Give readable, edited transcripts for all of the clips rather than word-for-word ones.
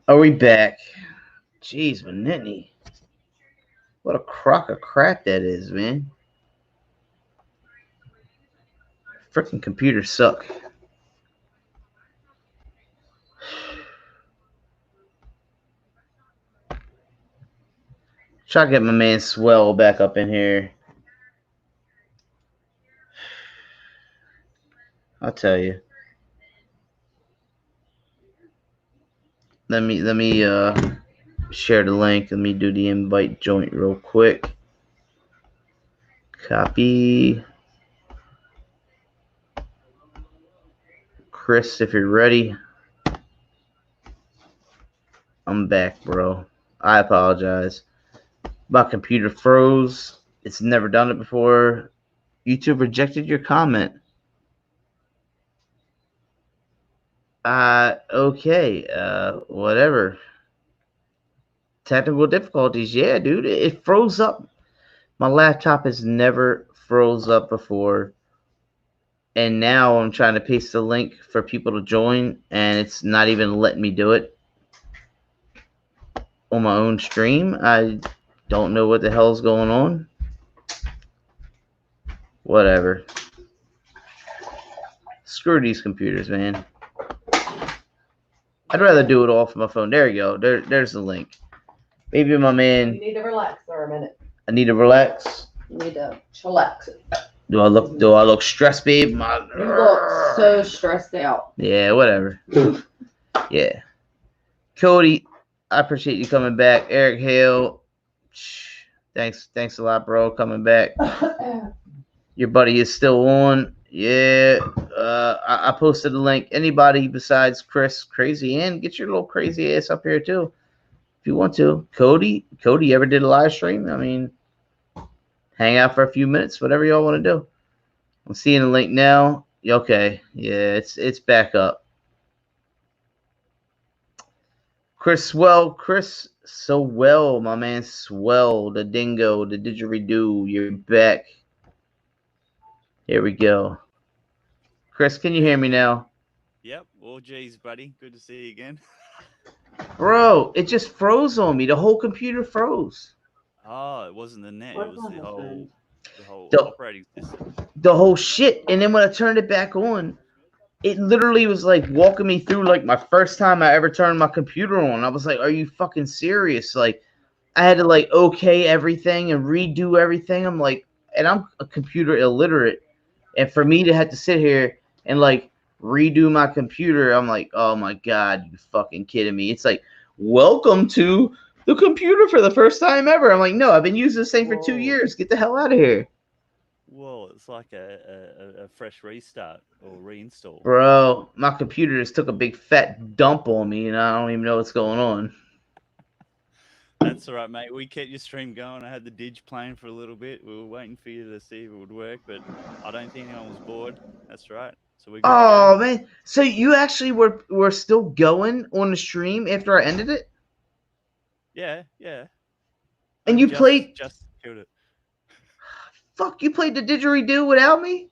Are we back? Jeez, Benitni. What a crock of crap that is, man. Freaking computers suck. Try to get my man Swell back up in here. I'll tell you. Let me share the link. Let me do the invite joint real quick. Copy. Chris, if you're ready. I'm back, bro. I apologize. My computer froze. It's never done it before. YouTube rejected your comment. Okay. Whatever. Technical difficulties. Yeah, dude. It froze up. My laptop has never froze up before. And now I'm trying to paste the link for people to join, and it's not even letting me do it on my own stream. I don't know what the hell's going on. Whatever. Screw these computers, man. I'd rather do it all from my phone. There you go. There's the link. Maybe my man. You need to relax for a minute. I need to relax. You need to chillax. Do I look stressed, babe? You look so stressed out. Yeah, whatever. Yeah. Cody, I appreciate you coming back. Eric Hale, thanks a lot, bro, coming back. Your buddy is still on. Yeah. I posted the link. Anybody besides Chris, Crazy, and get your little crazy ass up here too, if you want to. Cody, ever did a live stream? I mean, hang out for a few minutes, whatever y'all want to do. I'm seeing the link now. Okay, yeah, it's back up. Chris so well, my man Swell, the dingo, the didgeridoo, you're back. Here we go. Chris, can you hear me now? Yep. Well, geez, buddy. Good to see you again. Bro, it just froze on me. The whole computer froze. Oh, it wasn't the net. It was the whole operating system. The whole shit. And then when I turned it back on, it literally was like walking me through like my first time I ever turned my computer on. I was like, are you fucking serious? Like, I had to like okay everything and redo everything. I'm like, and I'm a computer illiterate. And for me to have to sit here and like redo my computer, I'm like, oh my God, you fucking kidding me? It's like, welcome to the computer for the first time ever. I'm like, no, I've been using this thing for 2 years. Get the hell out of here. Well, it's like a fresh restart or reinstall. Bro, my computer just took a big fat dump on me, and I don't even know what's going on. That's all right, mate. We kept your stream going. I had the Didge playing for a little bit. We were waiting for you to see if it would work, but I don't think anyone was bored. That's right. So we. Oh man! So you actually were still going on the stream after I ended it? Yeah. And you played? Just killed it. Fuck! You played the didgeridoo without me?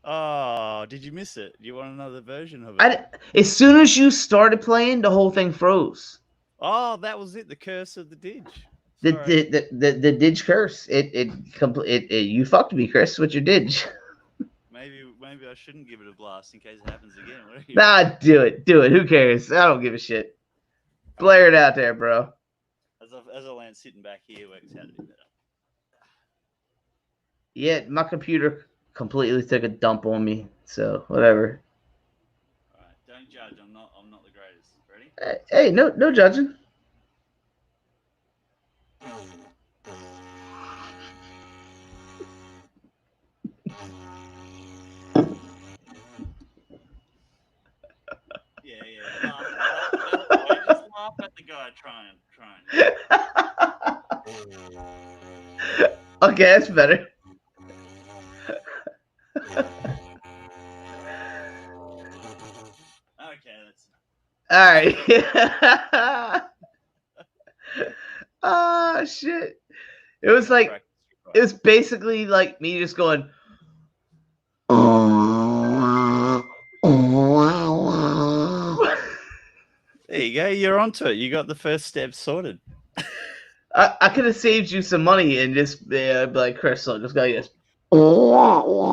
Oh, did you miss it? You want another version of it? As soon as you started playing, the whole thing froze. Oh, that was it. The curse of the Didge. The Didge curse. It you fucked me, Chris, with your Didge. Maybe I shouldn't give it a blast in case it happens again. Nah, do it. Who cares? I don't give a shit. Blare it out there, bro. As I land sitting back here, works out a bit better. Yeah, my computer completely took a dump on me. So whatever. All right, don't judge. I'm not the greatest. Ready? Hey, no judging. Yeah. Just laugh at the guy trying. Okay, that's better. Okay, that's all right. Oh shit! It was basically like me just going. There you you go. You're onto it. You got the first step sorted. I could have saved you some money and just be like, Chris, look, this guy is. Oh,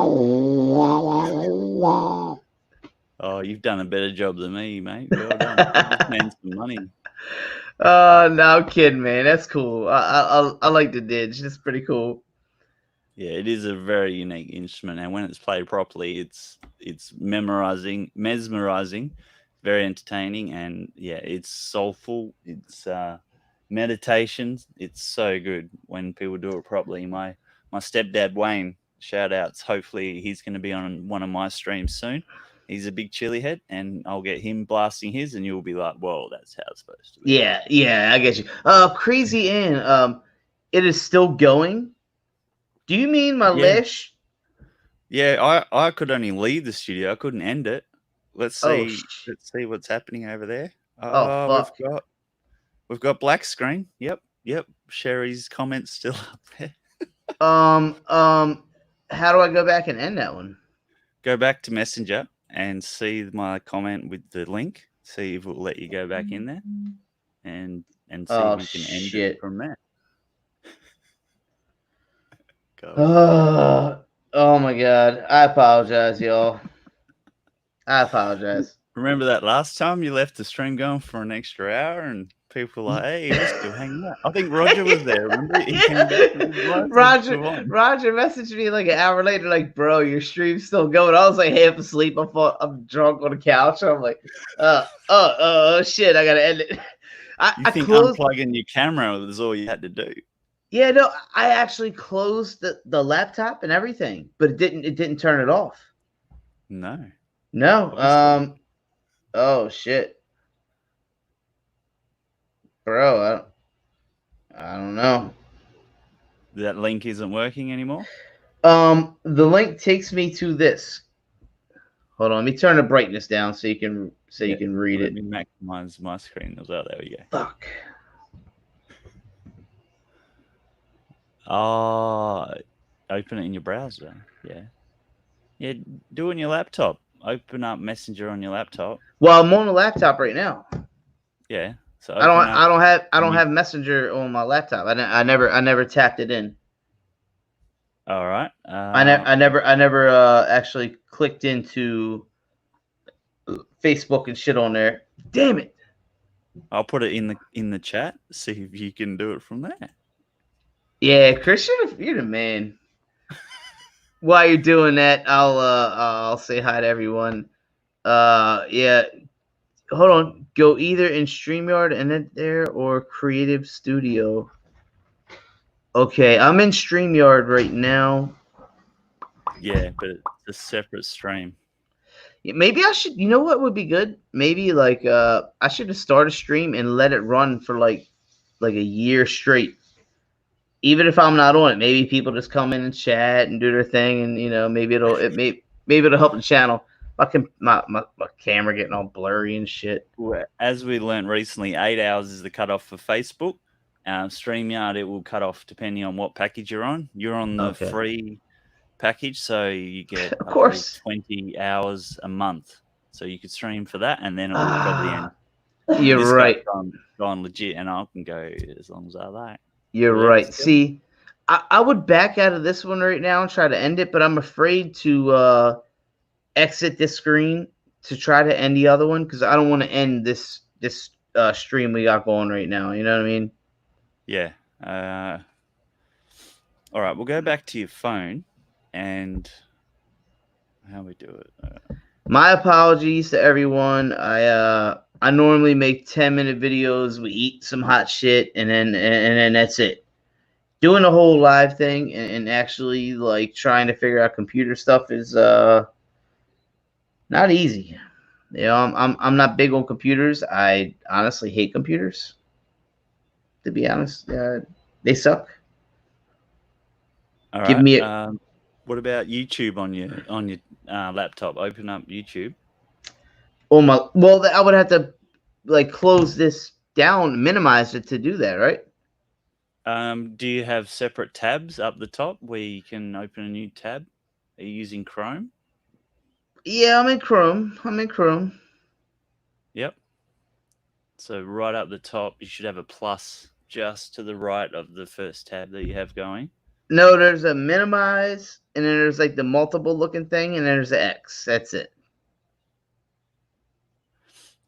you've done a better job than me, mate. Well done. You spent some money. No, I'm kidding, man. That's cool. I like the Didge. It's pretty cool. Yeah, it is a very unique instrument, and when it's played properly, it's mesmerizing, very entertaining, and yeah, it's soulful. It's meditation. It's so good when people do it properly. My stepdad Wayne, shout outs. Hopefully, he's going to be on one of my streams soon. He's a big chili head, and I'll get him blasting his, and you'll be like, "Whoa, that's how it's supposed to be." Yeah, I get you. Crazy Ann, it is still going. Do you mean my lash? Yeah, I could only leave the studio. I couldn't end it. Let's see. Let's see what's happening over there. Fuck. We've got black screen. Yep. Sherry's comments still up there. How do I go back and end that one? Go back to Messenger and see my comment with the link. See if it'll let you go back in there, and see if you can end it from there. Oh my god. I apologize, y'all. I apologize. Remember that last time you left the stream going for an extra hour and people were like, hey, we're still hanging out. I think Roger was there, remember? He came back and Roger messaged me like an hour later, like, bro, your stream's still going. I was like half asleep. I'm drunk on the couch. I'm like, shit, I gotta end it. I think unplugging your camera was all you had to do. Yeah, no, I actually closed the laptop and everything, but it didn't turn it off. No. Oh shit. Bro, I don't know. That link isn't working anymore? The link takes me to this. Hold on, let me turn the brightness down so you can read it. Let me maximize my screen as well. There we go. Fuck. Oh, open it in your browser. Yeah, do it on your laptop. Open up Messenger on your laptop. Well, I'm on the laptop right now. Yeah. So I don't have Messenger on my laptop. I never tapped it in. All right. I never actually clicked into Facebook and shit on there. Damn it. I'll put it in the chat. See if you can do it from there. Yeah, Christian, you're the man. While you're doing that, I'll say hi to everyone. Yeah. Hold on. Go either in StreamYard and then there or Creative Studio. Okay, I'm in StreamYard right now. Yeah, but it's a separate stream. Yeah, maybe I should. You know what would be good? Maybe like I should just start a stream and let it run for like a year straight. Even if I'm not on it, maybe people just come in and chat and do their thing, and maybe it'll help the channel. My camera getting all blurry and shit. As we learned recently, 8 hours is the cutoff for Facebook. StreamYard, it will cut off depending on what package you're on. You're on the free package, so you get of course 20 hours a month. So you could stream for that, and then it will probably end. You're right. Gone legit, and I can go as long as I like. You're right. See, I would back out of this one right now and try to end it, but I'm afraid to exit this screen to try to end the other one because I don't want to end this stream we got going right now. You know what I mean? Yeah. All right, we'll go back to your phone and how we do it. My apologies to everyone. I normally make 10-minute videos. We eat some hot shit, and then that's it. Doing the whole live thing and actually like trying to figure out computer stuff is not easy. I'm not big on computers. I honestly hate computers. To be honest, they suck. All right. What about YouTube on your laptop? Open up YouTube. Well, I would have to like close this down, minimize it to do that, right? Do you have separate tabs up the top where you can open a new tab? Are you using Chrome? Yeah, I'm in Chrome. Yep. So right up the top, you should have a plus just to the right of the first tab that you have going. No, there's a minimize, and then there's like the multiple looking thing, and then there's the X. That's it.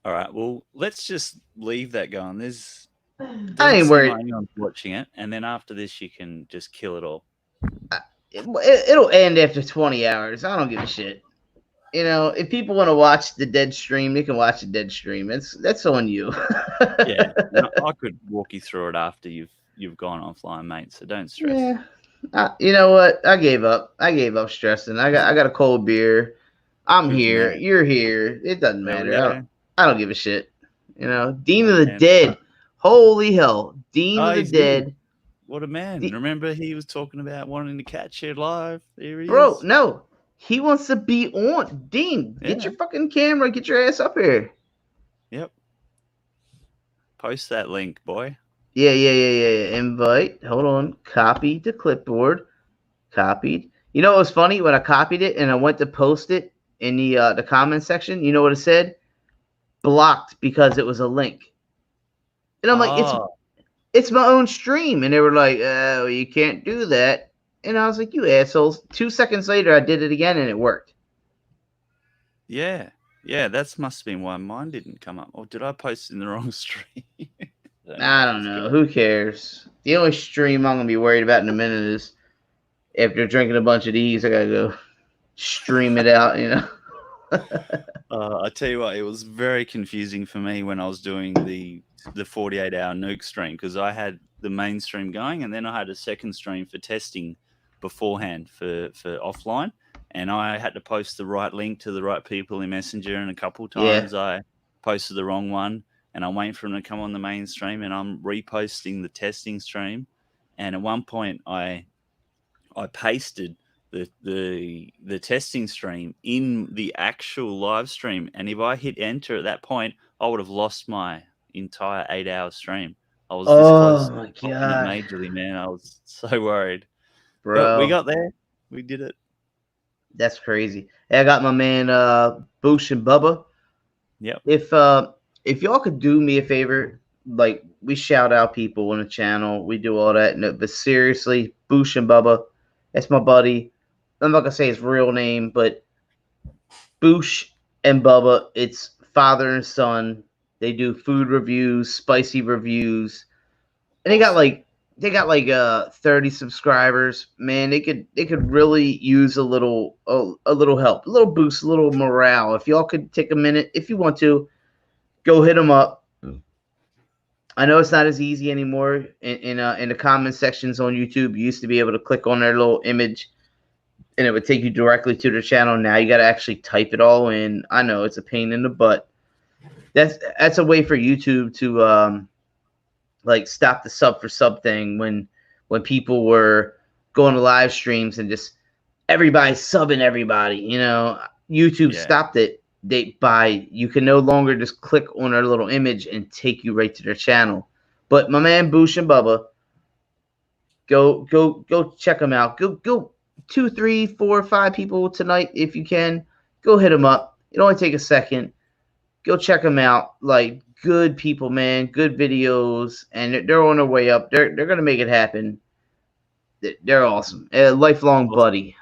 All right. Well, let's just leave that going. There's I doesn't ain't seem worried. like anyone's watching it, and then after this, you can just kill it all. It'll end after 20 hours. I don't give a shit. You know, if people want to watch the dead stream, they can watch the dead stream. That's on you. Yeah, no, I could walk you through it after you've gone offline, mate. So don't stress. Yeah. You know what? I gave up. I gave up stressing. I got a cold beer. I'm Good here. man. You're here. It doesn't There we matter. go. I don't give a shit. You know, Dean of the Man. Dead. Holy hell, Dean Oh, of the he's here. Dead. What a man! Remember, he was talking about wanting to catch it live. Here he Bro, is. no. He wants to be on. Dean, get your fucking camera. Get your ass up here. Yep. Post that link, boy. Yeah. Invite. Hold on. Copy to clipboard. Copied. You know what was funny? When I copied it and I went to post it in the comment section, you know what it said? Blocked because it was a link. And I'm like, it's my own stream. And they were like, oh, you can't do that. And I was like, you assholes. 2 seconds later, I did it again and it worked. Yeah. Yeah, that must have been why mine didn't come up. Or did I post in the wrong stream? I don't know. Who cares? The only stream I'm going to be worried about in a minute is after drinking a bunch of these, I got to go stream it out, you know. I tell you what, it was very confusing for me when I was doing the 48-hour nuke stream, because I had the main stream going and then I had a second stream for testing beforehand for offline, and I had to post the right link to the right people in Messenger, and a couple times I posted the wrong one, and I'm waiting for them to come on the main stream, and I'm reposting the testing stream, and at one point I pasted the testing stream in the actual live stream, and if I hit enter at that point, I would have lost my entire 8-hour stream. I was this close my to popping it majorly, man. I was so worried. Bro. But we got there. We did it. That's crazy. Hey, I got my man Boosh and Bubba. Yep. If y'all could do me a favor, like, we shout out people on the channel, we do all that, but seriously, Boosh and Bubba, that's my buddy. I'm not gonna say his real name, but Boosh and Bubba, it's father and son. They do food reviews, spicy reviews, and they got like 30 subscribers. Man, they could really use a little help, a little boost, a little morale. If y'all could take a minute, if you want to, go hit them up. I know it's not as easy anymore in the comment sections on YouTube. You used to be able to click on their little image and it would take you directly to their channel. Now you got to actually type it all in. I know it's a pain in the butt. That's a way for YouTube to like stop the sub for sub thing when people were going to live streams and just everybody subbing everybody. You know, YouTube stopped it. You can no longer just click on their little image and take you right to their channel. But my man Boosh and Bubba, go check them out. Go 2, 3, 4, 5 people tonight if you can. Go hit them up. It only take a second. Go check them out. Like, good people, man. Good videos, and they're on their way up. They're gonna make it happen. They're awesome. Lifelong buddy.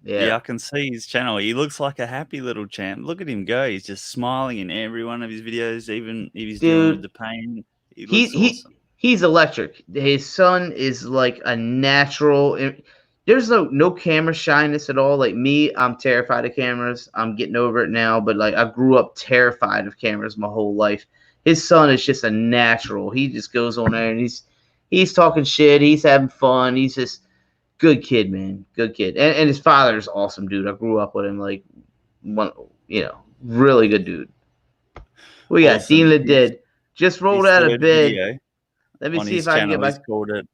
Yeah, I can see his channel. He looks like a happy little champ. Look at him go. He's just smiling in every one of his videos, even if he's dealing with the pain. He looks awesome. He's electric. His son is like a natural. There's no camera shyness at all. Like me, I'm terrified of cameras. I'm getting over it now, but like I grew up terrified of cameras my whole life. His son is just a natural. He just goes on there and he's talking shit. He's having fun. He's just good kid, man. Good kid. And his father's awesome, dude. I grew up with him. Like, really good dude. We got Dean the Dead. Just rolled out of bed. Let me see if I can get my. Called it.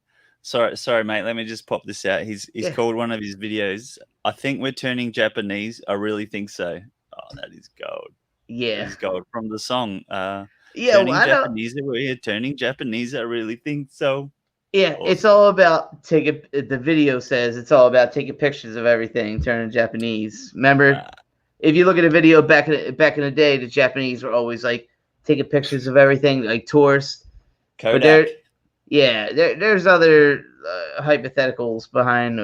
Sorry, mate. Let me just pop this out. He's called one of his videos, I think we're turning Japanese. I really think so. Oh, that is gold. Yeah. That is gold from the song. We're turning Japanese. I really think so. Yeah, awesome. It's all about the video says it's all about taking pictures of everything, turning Japanese. Remember, if you look at a video back in the day, the Japanese were always like, taking pictures of everything like tourists. But Kodak. there's other hypotheticals behind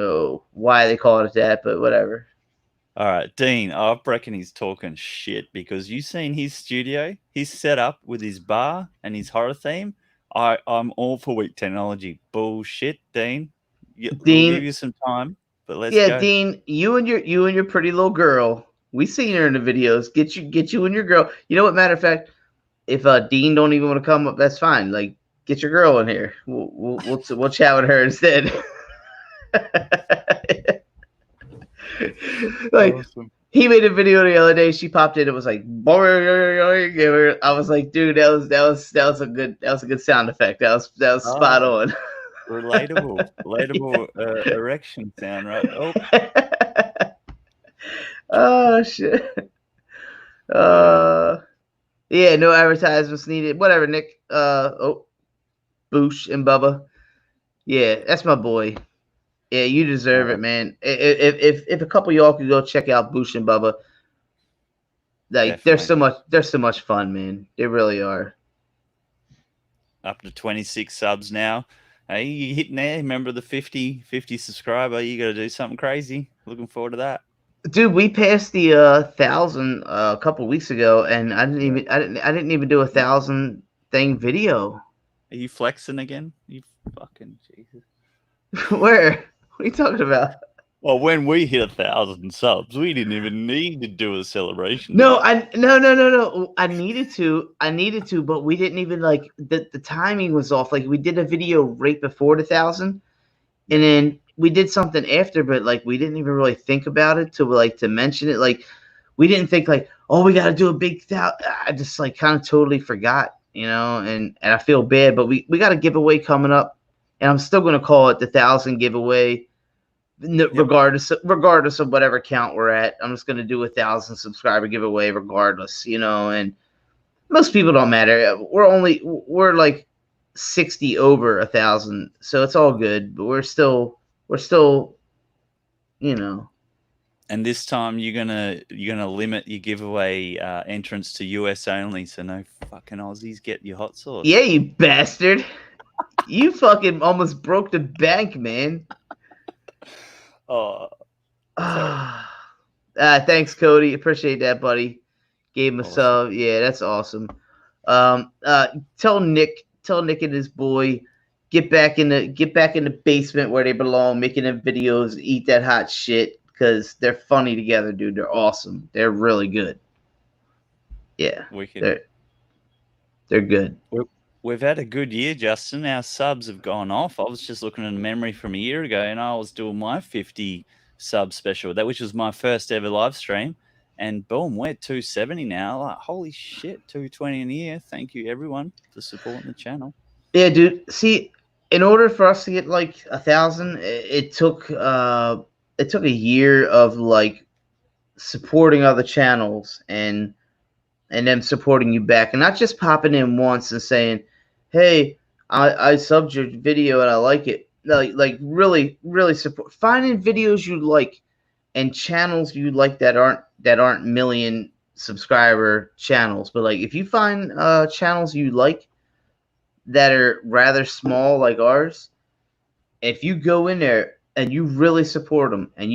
why they call it that, but whatever. All right, Dean, I reckon he's talking shit because you seen his studio? He's set up with his bar and his horror theme. I'm all for weak technology. Bullshit, Dean. We'll give you some time, but let's go. Dean, you and your pretty little girl. We seen her in the videos. Get you and your girl. You know what? Matter of fact, if Dean don't even want to come up, that's fine. Like, get your girl in here. We'll chat with her instead. Like, awesome. He made a video the other day. She popped in. It was like, I was like, dude, that was a good sound effect. That was spot on. Relatable erection sound, right? Oh, oh shit. Yeah, no advertisements needed. Whatever, Nick. Boosh and Bubba. Yeah, that's my boy. Yeah, you deserve it, man. If a couple of y'all could go check out Boosh and Bubba, like definitely. they're so much fun, man. They really are. Up to 26 subs now. Hey, you hitting there? Remember the 50 subscriber? You got to do something crazy. Looking forward to that. Dude, we passed the 1,000 a couple weeks ago, and I didn't even do 1,000 thing video. Are you flexing again? You fucking Jesus. Where? What are you talking about? Well, when we hit 1,000 subs, we didn't even need to do a celebration. No. I needed to, but we didn't even like the timing was off. Like we did a video right before the 1,000, and then we did something after, but like we didn't even really think about it to mention it. Like we didn't think like, oh, we got to do a big 1,000. I just like kind of totally forgot, and I feel bad, but we got a giveaway coming up, and I'm still going to call it the 1,000 giveaway. Regardless of whatever count we're at, I'm just going to do 1,000 subscriber giveaway regardless, and most people don't matter. We're like 60 over 1,000, so it's all good, but we're still And this time you're gonna limit your giveaway entrance to US only, so no fucking Aussies get your hot sauce. Yeah, you bastard. You fucking almost broke the bank, man. Oh, thanks, Cody. Appreciate that, buddy. Gave him a sub. Yeah, that's awesome. Tell Nick and his boy get back in the basement where they belong, making them videos, eat that hot shit because they're funny together, dude. They're awesome. They're really good. Yeah, they're good. We've had a good year, Justin. Our subs have gone off. I was just looking at a memory from a year ago, and I was doing my 50 sub special, which was my first ever live stream. And boom, we're 270 now. Like, holy shit, 220 in a year. Thank you, everyone, for supporting the channel. Yeah, dude. See, in order for us to get like 1,000, it took a year of like supporting other channels and them supporting you back, and not just popping in once and saying, hey, I subbed your video and I like it. Like really, really support. Finding videos you like and channels you like that aren't million subscriber channels. But like if you find channels you like that are rather small like ours, if you go in there and you really support them, and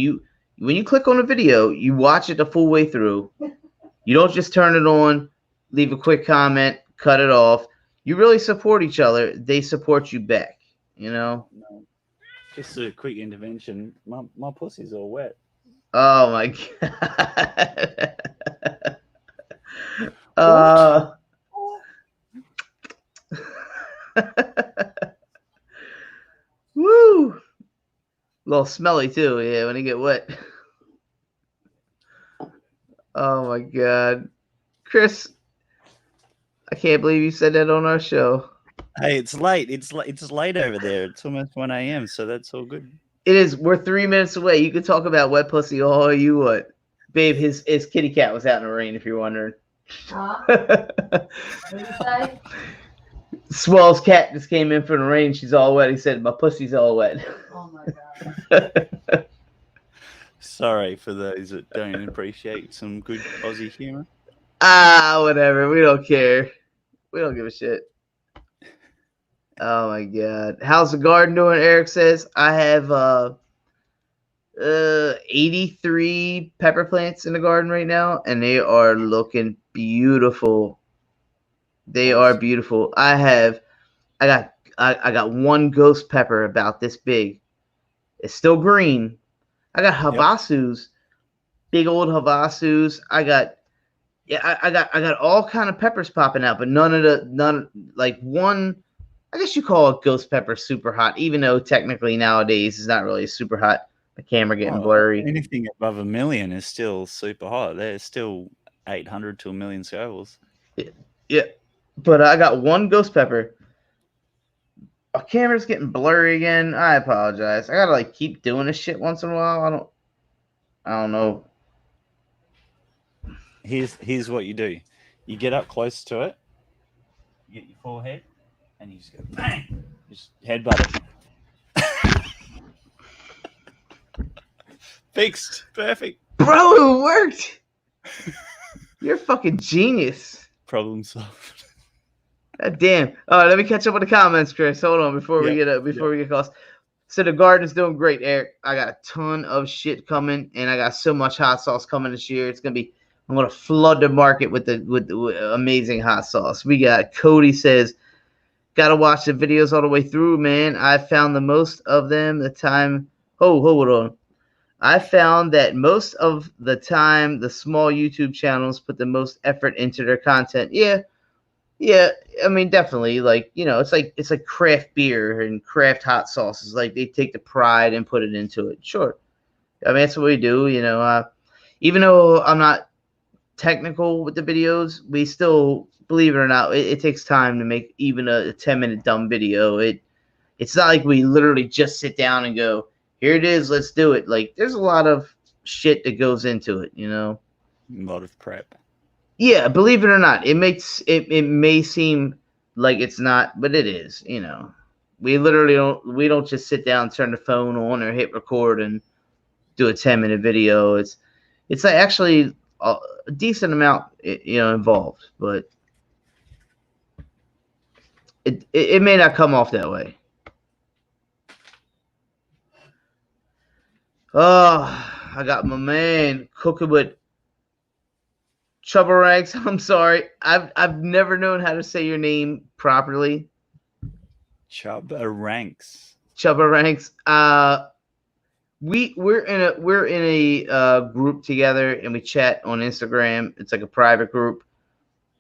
when you click on a video, you watch it the full way through. You don't just turn it on, leave a quick comment, cut it off. You really support each other. They support you back, Just a quick intervention. My pussy's all wet. Oh, my God. Woo! A little smelly, too, yeah, when you get wet. Oh, my God. Chris, I can't believe you said that on our show. Hey, it's late. It's late over there. It's almost 1 a.m., so that's all good. It is. We're 3 minutes away. You can talk about wet pussy all you want. Babe, his kitty cat was out in the rain, if you're wondering. What did you say? Swell's cat just came in from the rain. She's all wet. He said, my pussy's all wet. Oh, my God. Sorry for those that don't appreciate some good Aussie humor. Whatever. We don't care. We don't give a shit. Oh my god. How's the garden doing? Eric says I have 83 pepper plants in the garden right now, and they are looking beautiful. They are beautiful. I got one ghost pepper about this big. It's still green. I got havasus, big old havasus. I got all kind of peppers popping out, but none like one. I guess you call a ghost pepper super hot, even though technically nowadays it's not really super hot. The camera getting blurry. Anything above 1 million is still super hot. There's still 800 to 1 million Scovilles. Yeah, but I got one ghost pepper. Our camera's getting blurry again. I apologize. I gotta like keep doing this shit once in a while. I don't know. Here's what you do. You get up close to it, you get your forehead, and you just go bang. Just headbutt it. Fixed. Perfect. Bro, it worked. You're a fucking genius. Problem solved. God damn. All right, let me catch up with the comments, Chris. Hold on before we get close. So the garden's doing great, Eric. I got a ton of shit coming, and I got so much hot sauce coming this year. I'm gonna flood the market with the amazing hot sauce. We got Cody says, gotta watch the videos all the way through, man. I found the most of them the time. Hold on. I found that most of the time the small YouTube channels put the most effort into their content. Yeah. I mean, definitely. Like, you know, it's like craft beer and craft hot sauces. Like they take the pride and put it into it. Sure. I mean, that's what we do. You know, even though I'm not technical with the videos, we still, believe it or not, it takes time to make even a 10-minute dumb video. It's not like we literally just sit down and go, here it is, let's do it. Like there's a lot of shit that goes into it, you know. A lot of prep. Yeah, believe it or not, it may seem like it's not, but it is, you know. We don't just sit down, turn the phone on or hit record and do a 10-minute video. It's like actually a decent amount, you know, involved, but it may not come off that way. Oh, I got my man cooking with Chubba Ranks. I'm sorry. I've never known how to say your name properly. Chubba Ranks. Chubba Ranks. We're in a group together and we chat on Instagram. It's like a private group.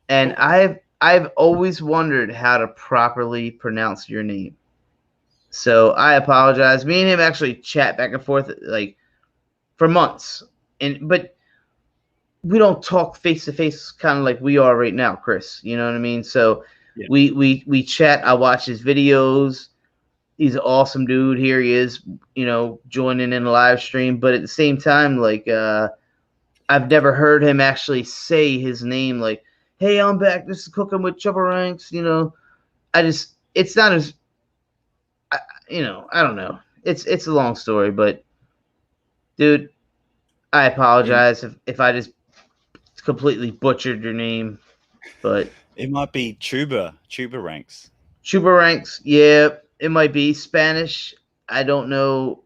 And I've always wondered how to properly pronounce your name. So I apologize. Me and him actually chat back and forth like for months. But we don't talk face to face kind of like we are right now, Chris. You know what I mean? So yeah. we chat. I watch his videos. He's an awesome dude. Here he is, you know, joining in the live stream. But at the same time, like I've never heard him actually say his name. Like, hey, I'm back. This is Cooking with Chubba Ranks. You know, it's not as, you know, I don't know. It's a long story, but dude, I apologize if I just completely butchered your name, but it might be Chuba Ranks. Chuba Ranks, yeah, it might be Spanish. I don't know.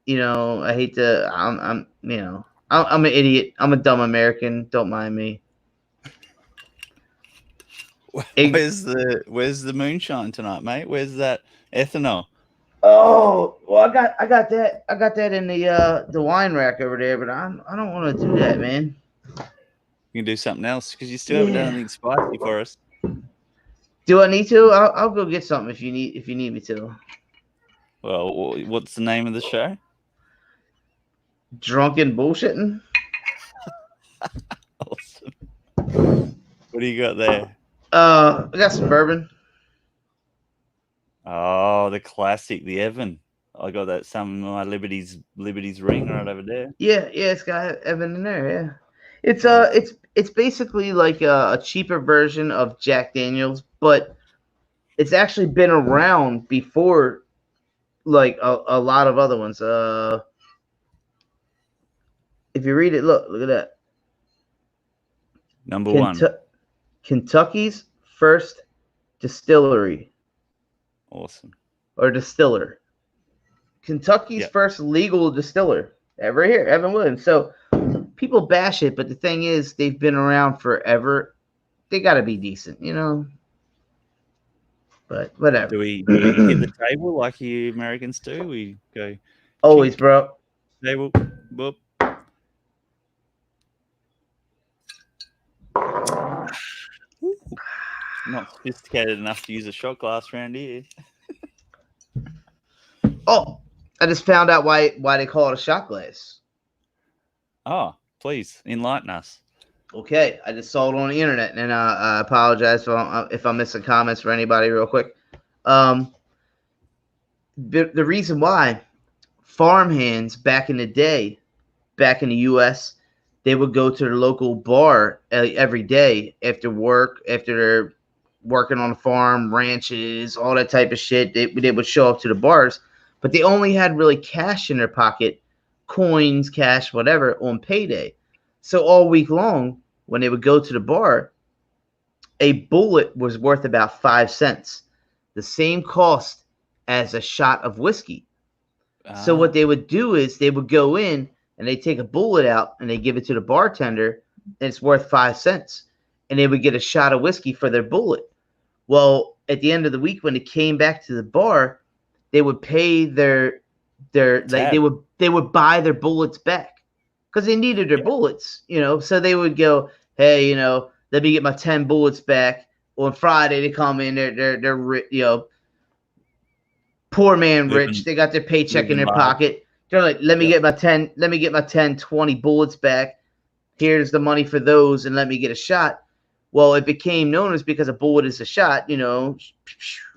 You know, I hate to. I'm you know, I'm an idiot. I'm a dumb American. Don't mind me. Where's the moonshine tonight, mate? Where's that ethanol? Oh, well, I got that in the wine rack over there, but I don't want to do that, man. You can do something else because you still haven't done anything spicy for us. Do I need to? I'll go get something if you need me to. Well, what's the name of the show? Drunken Bullshitting. Awesome. What do you got there? I got some bourbon. Oh, the classic, the Evan. I got that some of my Liberty's ring right over there. Yeah, it's got Evan in there. Yeah, it's basically like a cheaper version of Jack Daniel's, but it's actually been around before, like a lot of other ones. If you read it, look at that. Number one. Kentucky's first distillery Awesome. or distiller. Kentucky's Yep. first legal distiller. Right here, Evan Williams. So people bash it, but the thing is, they've been around forever. They got to be decent, you know. But whatever. Do we hit the table like you Americans do? We go Always, bro. table, boop. Ooh. Not sophisticated enough to use a shot glass around here. Oh, I just found out why they call it a shot glass. Oh, please enlighten us. Okay, I just saw it on the internet, and I apologize if I'm missing comments for anybody real quick. The reason why farmhands back in the day, back in the U.S., they would go to their local bar every day after work, after they're working on the farm, ranches, all that type of shit. They would show up to the bars, but they only had really cash in their pocket, coins, cash, whatever, on payday. So all week long, when they would go to the bar, a bullet was worth about 5 cents, the same cost as a shot of whiskey. So what they would do is they would go in and they take a bullet out and they give it to the bartender, and it's worth 5 cents, and they would get a shot of whiskey for their bullet. Well, at the end of the week, when they came back to the bar, they would pay their like they would buy their bullets back because they needed their bullets, you know. So they would go, hey, you know, let me get my 10 bullets back. On Friday, they come in, they're you know, poor man rich. They got their paycheck in their pocket. They're like, let me get my 10, 20 bullets back. Here's the money for those, and let me get a shot. Well, it became known as because a bullet is a shot, you know.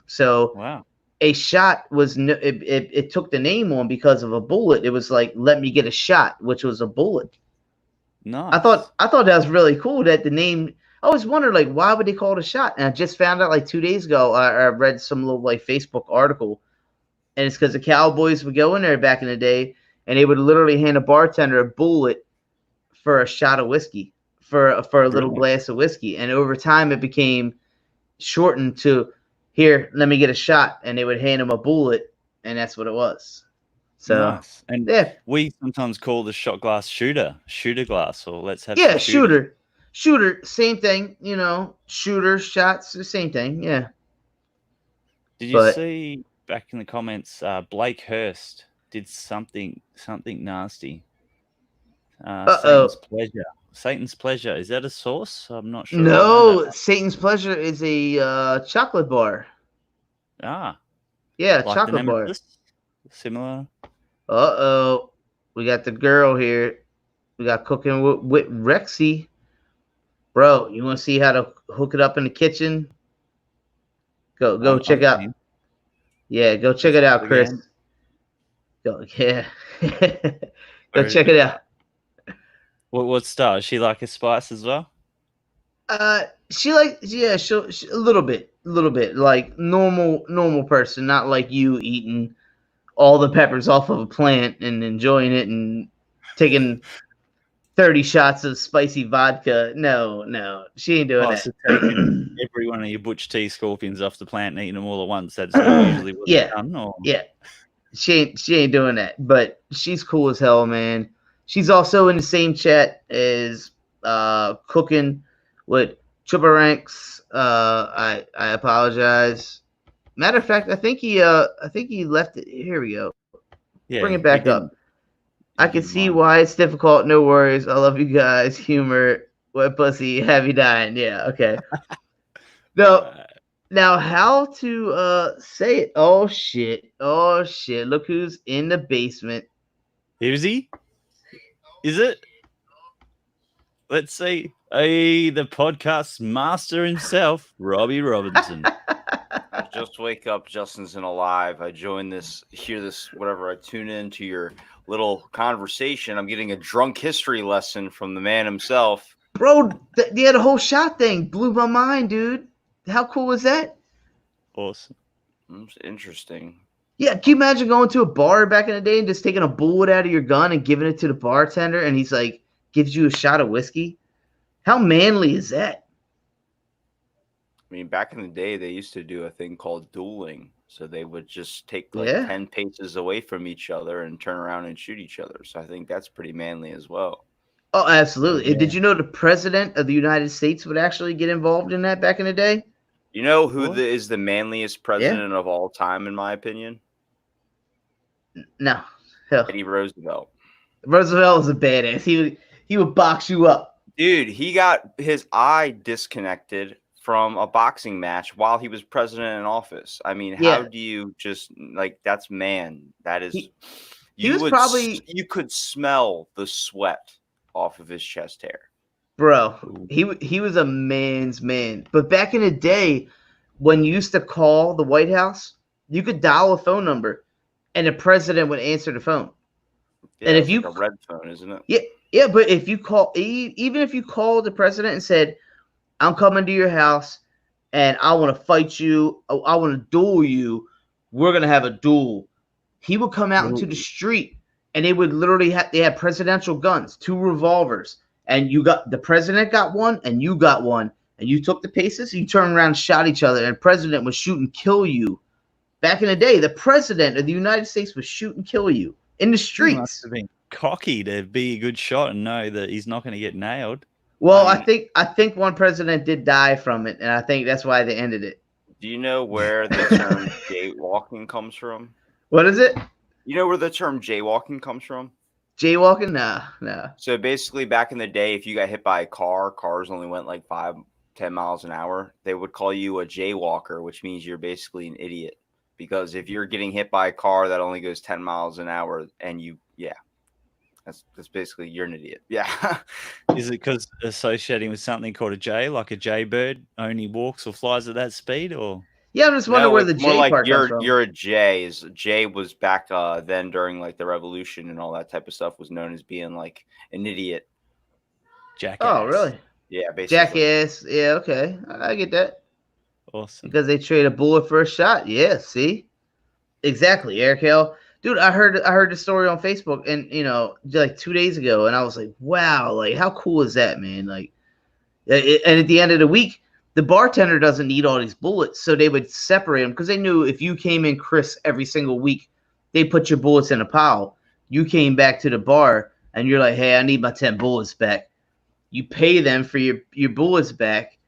So wow. A shot was it took the name on because of a bullet. It was like, let me get a shot, which was a bullet. Nice. I thought that was really cool that the name. I always wondered, like, why would they call it a shot? And I just found out like 2 days ago. I read some little like Facebook article, and it's because the Cowboys would go in there back in the day, and they would literally hand a bartender a bullet for a shot of whiskey, for a little glass of whiskey, and over time it became shortened to, here, let me get a shot, and they would hand him a bullet, and that's what it was. So nice. And yeah, we sometimes call the shot glass shooter glass, or let's have yeah, some shooter, same thing, you know, shooter, shots, the same thing, yeah. Did you see back in the comments, Blake Hurst did something nasty? Satan's Pleasure. Is that a sauce? I'm not sure. No, Satan's Pleasure is a chocolate bar. Ah. Yeah, like chocolate bar. Similar. Uh-oh. We got the girl here. We got cooking with Rexy. Bro, you want to see how to hook it up in the kitchen? Go check out. Yeah, go check it out, Chris. Go, yeah. Go check it out. What style? Is she like a spice as well? She like, yeah, she a little bit, like normal person, not like you eating all the peppers off of a plant and enjoying it and taking 30 shots of spicy vodka. No, she ain't doing that. So taking every one of your Butch T scorpions off the plant and eating them all at once. That's not usually what they've done. Or... Yeah, she ain't doing that. But she's cool as hell, man. She's also in the same chat as Cooking with Triple Ranks. I apologize. Matter of fact, I think he left it. Here we go. Yeah, bring it back up. I can see why it's difficult. No worries. I love you guys. Humor. Wet pussy. Heavy dying. Yeah. Okay. Now how to say it? Oh shit. Look who's in the basement. Is he? Is it? Let's see. Hey, the podcast master himself, Robbie Robinson. I just wake up. Justin's in alive. I join this, hear this, whatever. I tune into your little conversation. I'm getting a drunk history lesson from the man himself. Bro, the whole shot thing blew my mind, dude. How cool was that? Awesome. It's interesting. Yeah, can you imagine going to a bar back in the day and just taking a bullet out of your gun and giving it to the bartender, and he's like, gives you a shot of whiskey? How manly is that? I mean, back in the day, they used to do a thing called dueling. So they would just take like Yeah. 10 paces away from each other and turn around and shoot each other. So I think that's pretty manly as well. Oh, absolutely. Yeah. Did you know the president of the United States would actually get involved in that back in the day? You know who What? is the manliest president of all time, in my opinion? No. Hell. Teddy Roosevelt. Roosevelt was a badass. He would box you up. Dude, he got his eye disconnected from a boxing match while he was president in office. I mean, Yeah. how do you just like that's man? That is He you was would probably- you could smell the sweat off of his chest hair. Bro, Ooh. he was a man's man. But back in the day, when you used to call the White House, you could dial a phone number, and the president would answer the phone. Yeah, And if it's you- like a red phone, isn't it? Yeah, but if you call, even if you called the president and said, "I'm coming to your house, and I want to fight you, I want to duel you, we're gonna have a duel," he would come out into the street, and they would literally they had presidential guns, 2 revolvers, and the president got one, and you got one, and you took the paces, you turned around and shot each other, and the president would shoot and kill you. Back in the day, the president of the United States would shoot and kill you in the He must streets. have been cocky to be a good shot and know that he's not going to get nailed. Well, Um, I think one president did die from it, and I think that's why they ended it. Do you know where the term jaywalking comes from? What is it? You know where the term jaywalking comes from? Jaywalking? Nah. So basically, back in the day, if you got hit by a car, cars only went like 5-10 miles an hour. They would call you a jaywalker, which means you're basically an idiot. Because if you're getting hit by a car that only goes 10 miles an hour, and that's basically you're an idiot. Yeah. Is it because associating with something called a jay, like a jaybird only walks or flies at that speed, or? Yeah, I'm just wondering where the it's more J like part comes from. you're a J. J was back then during like the revolution and all that type of stuff was known as being like an idiot. Jackass. Oh, really? Yeah, basically. Jackass. Yeah, okay. I get that. Awesome. Because they trade a bullet for a shot. Yeah, see? Exactly, Eric Hale. Dude, I heard the story on Facebook and like 2 days ago, and I was like, wow, like how cool is that, man? Like and at the end of the week, the bartender doesn't need all these bullets, so they would separate them because they knew if you came in Chris every single week, they put your bullets in a pile. You came back to the bar and you're like, hey, I need my 10 bullets back. You pay them for your bullets back,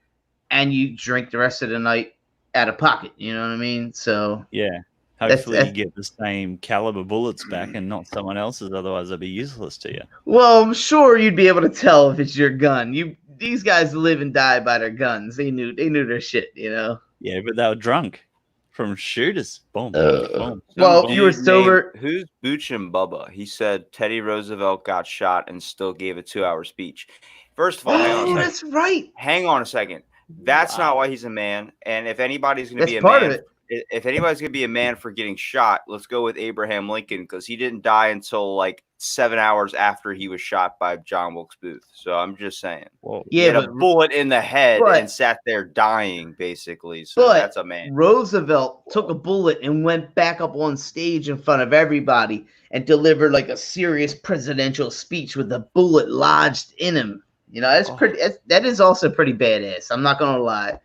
and you drink the rest of the night out of pocket. You know what I mean? So Yeah. Hopefully you get the same caliber bullets back and not someone else's, otherwise they'll be useless to you. well, I'm sure you'd be able to tell if it's your gun. These guys live and die by their guns. They knew their shit, Yeah, but they were drunk from shooters. Boom. Boom. Well, boom. you were sober. Who's Booch and Bubba? He said Teddy Roosevelt got shot and still gave a 2-hour speech. First of all, Oh, that's right. hang on a second. That's not why he's a man. And if anybody's going to That's be a part man, of it. if anybody's going to be a man for getting shot, let's go with Abraham Lincoln because he didn't die until like 7 hours after he was shot by John Wilkes Booth. So I'm just saying. Whoa. He Yeah, had a bullet in the head but- and sat there dying, basically. So But that's a man. Roosevelt took a bullet and went back up on stage in front of everybody and delivered like a serious presidential speech with a bullet lodged in him. That's pretty. That is also pretty badass. I'm not gonna lie.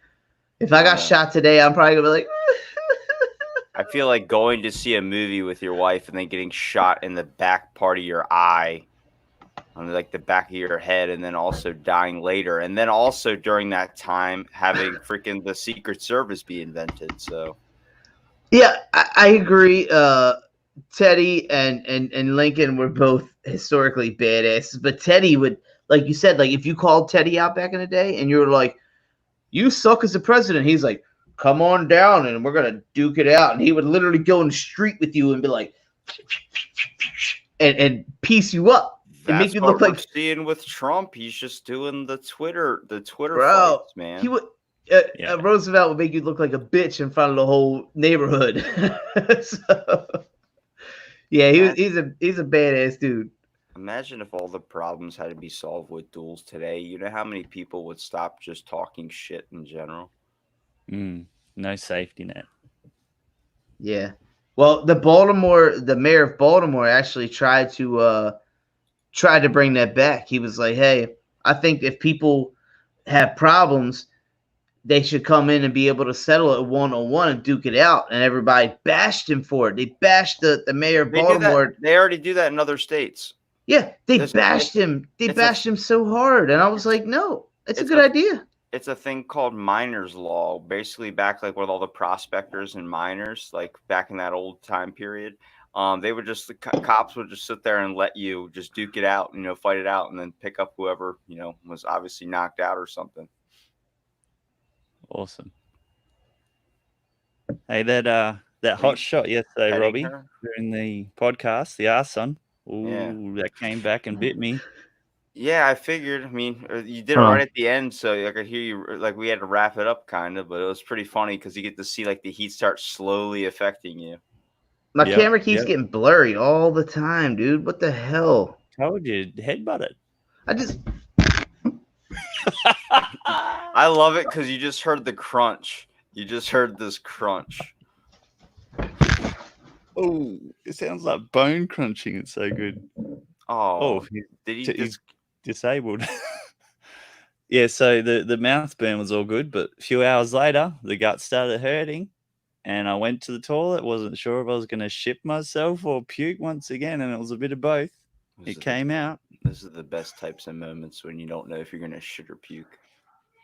If I got shot today, I'm probably gonna be like. I feel like going to see a movie with your wife and then getting shot in the back part of your eye, on like the back of your head, and then also dying later, and then also during that time having freaking the Secret Service be invented. So, Yeah, I agree. Teddy and Lincoln were both historically badasses, but Teddy would, like you said, like if you called Teddy out back in the day and you were like, "You suck as a president," he's like, "Come on down and we're gonna duke it out," and he would literally go in the street with you and be like, and piece you up. that's make you what look we're like- seeing with Trump. He's just doing the Twitter Bro, fights, man. He would. Yeah. Roosevelt would make you look like a bitch in front of the whole neighborhood. So, yeah, he's a badass dude. Imagine if all the problems had to be solved with duels today. You know how many people would stop just talking shit in general? No safety net. Yeah. Well, the mayor of Baltimore actually tried to bring that back. He was like, "Hey, I think if people have problems, they should come in and be able to settle it 1-on-1 and duke it out. And everybody bashed him for it. They bashed the mayor of They do that. Baltimore. They already do that in other states. Yeah, they It's- bashed him. They it's a- bashed him so hard. And I was like, no, it's a good idea. It's a thing called miners' law. Basically, back like with all the prospectors and miners, like back in that old time period, they would just the cops would just sit there and let you just duke it out, fight it out, and then pick up whoever was obviously knocked out or something. Awesome. Hey, that hot shot yesterday, petting Robbie, her? during the podcast, the arson. Ooh, Yeah. that came back and bit me. Yeah, I figured. I mean, you did it Huh. right at the end, so I could hear you. Like we had to wrap it up, kind of, but it was pretty funny because you get to see like the heat start slowly affecting you. My Yep, camera keeps yep. getting blurry all the time, dude. What the hell? Told you, headbutt it. I just I love it because you just heard the crunch. You just heard this crunch. Oh, it sounds like bone crunching. It's so good. Oh, he- did he? he's disabled. Yeah, so the mouth burn was all good, but a few hours later, the gut started hurting, and I went to the toilet. Wasn't sure if I was going to shit myself or puke once again, and it was a bit of both. It came out. This is the best types of moments when you don't know if you're gonna shit or puke.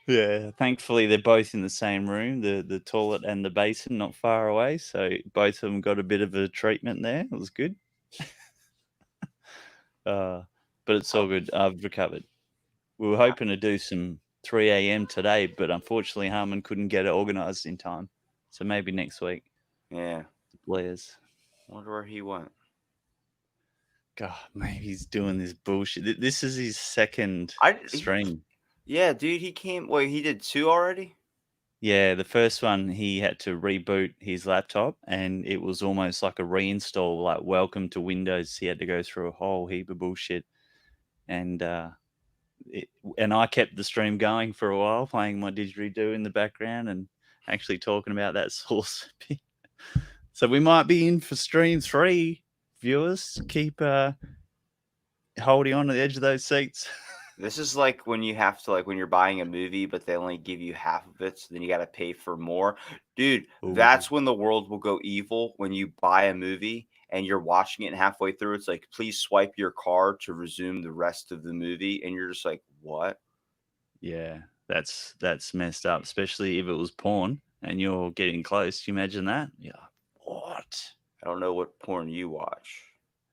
Yeah, thankfully they're both in the same room, the toilet and the basin, not far away. So both of them got a bit of a treatment there. It was good. But it's all good. I've recovered. We were hoping to do some 3 a.m. today, but unfortunately Harmon couldn't get it organised in time. So maybe next week. Yeah. Blair's. Wonder where he went. God, maybe he's doing this bullshit. This is his second stream. Yeah, dude, he came. Wait, he did 2 already? Yeah, the first one he had to reboot his laptop, and it was almost like a reinstall, like welcome to Windows. He had to go through a whole heap of bullshit, and I kept the stream going for a while, playing my didgeridoo in the background and actually talking about that source. So we might be in for stream 3, viewers. Keep holding on to the edge of those seats. This is like when you have to, like when you're buying a movie, but they only give you half of it, so then you got to pay for more. Dude, Ooh. That's when the world will go evil. When you buy a movie and you're watching it and halfway through, it's like, please swipe your card to resume the rest of the movie. And you're just like, what? Yeah, that's messed up, especially if it was porn and you're getting close. Can you imagine that? Yeah. What? I don't know what porn you watch,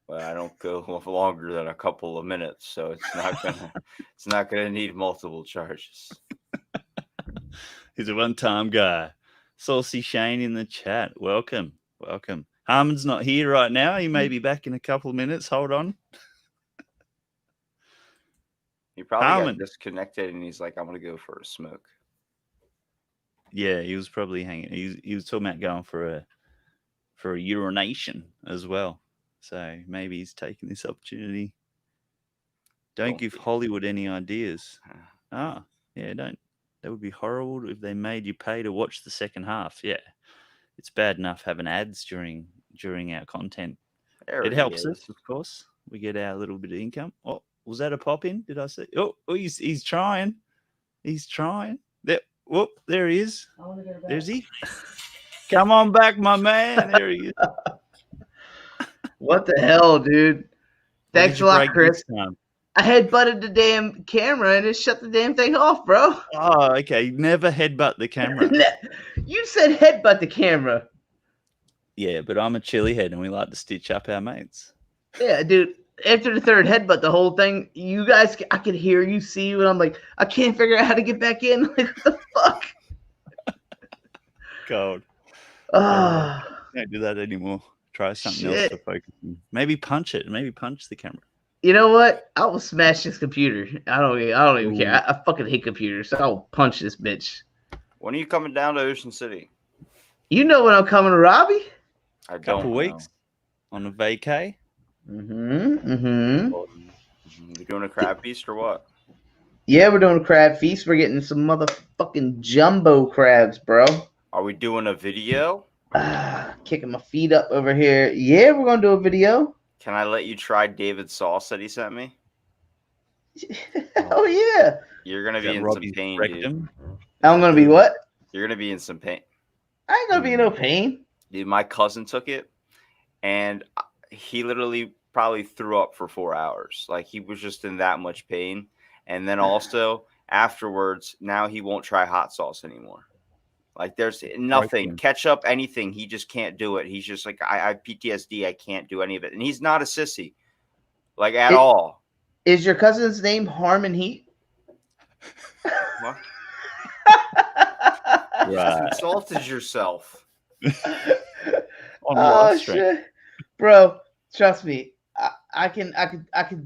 but I don't go longer than a couple of minutes, so it's not gonna need multiple charges. He's a one-time guy. Saucy Shane in the chat. Welcome. Harmon's not here right now. He may be back in a couple of minutes. Hold on. He probably Harmon. got disconnected, and he's like, "I'm gonna go for a smoke." Yeah, he was probably hanging. He was talking about going for a urination as well. So maybe he's taking this opportunity. Don't give Hollywood any ideas. Yeah, don't. That would be horrible if they made you pay to watch the second half. Yeah, it's bad enough having ads during our content. It helps us, of course. We get our little bit of income. Oh, was that a pop in? Did I say? Oh, he's trying. He's trying. There. Whoop, there he is. I want to go back. There's he. Come on back, my man. There he is. What the hell, dude? Thanks a lot, Chris. I headbutted the damn camera and it shut the damn thing off, bro. Oh, okay. Never headbutt the camera. You said headbutt the camera. Yeah, but I'm a chili head and we like to stitch up our mates. Yeah, dude. After the third headbutt, the whole thing, you guys, I could hear you, see you, and I'm like, I can't figure out how to get back in. Like, what the fuck? God. Ah. Can't do that anymore. Try something else to focus on. Maybe punch it. Maybe punch the camera. You know what? I will smash this computer. I don't even care. I fucking hate computers, so I'll punch this bitch. When are you coming down to Ocean City? You know when I'm coming to Robbie? I don't Couple know. weeks on a vacay. Mm-hmm. You doing a crab feast or what? Yeah, we're doing a crab feast. We're getting some motherfucking jumbo crabs, bro. Are we doing a video? Kicking my feet up over here. Yeah, we're gonna do a video. Can I let you try David's sauce that he sent me? Oh yeah. You're gonna be in some pain, dude. I'm gonna be what? You're gonna be in some pain. I ain't gonna be in no pain. Dude, my cousin took it, and he literally probably threw up for 4 hours. Like he was just in that much pain. And then also afterwards, now he won't try hot sauce anymore. Like there's nothing, ketchup, anything. He just can't do it. He's just like, I have PTSD. I can't do any of it. And he's not a sissy, like at all. Is your cousin's name Harmon Heat? What? Right. You just insulted yourself. Oh shit, bro! Trust me, I can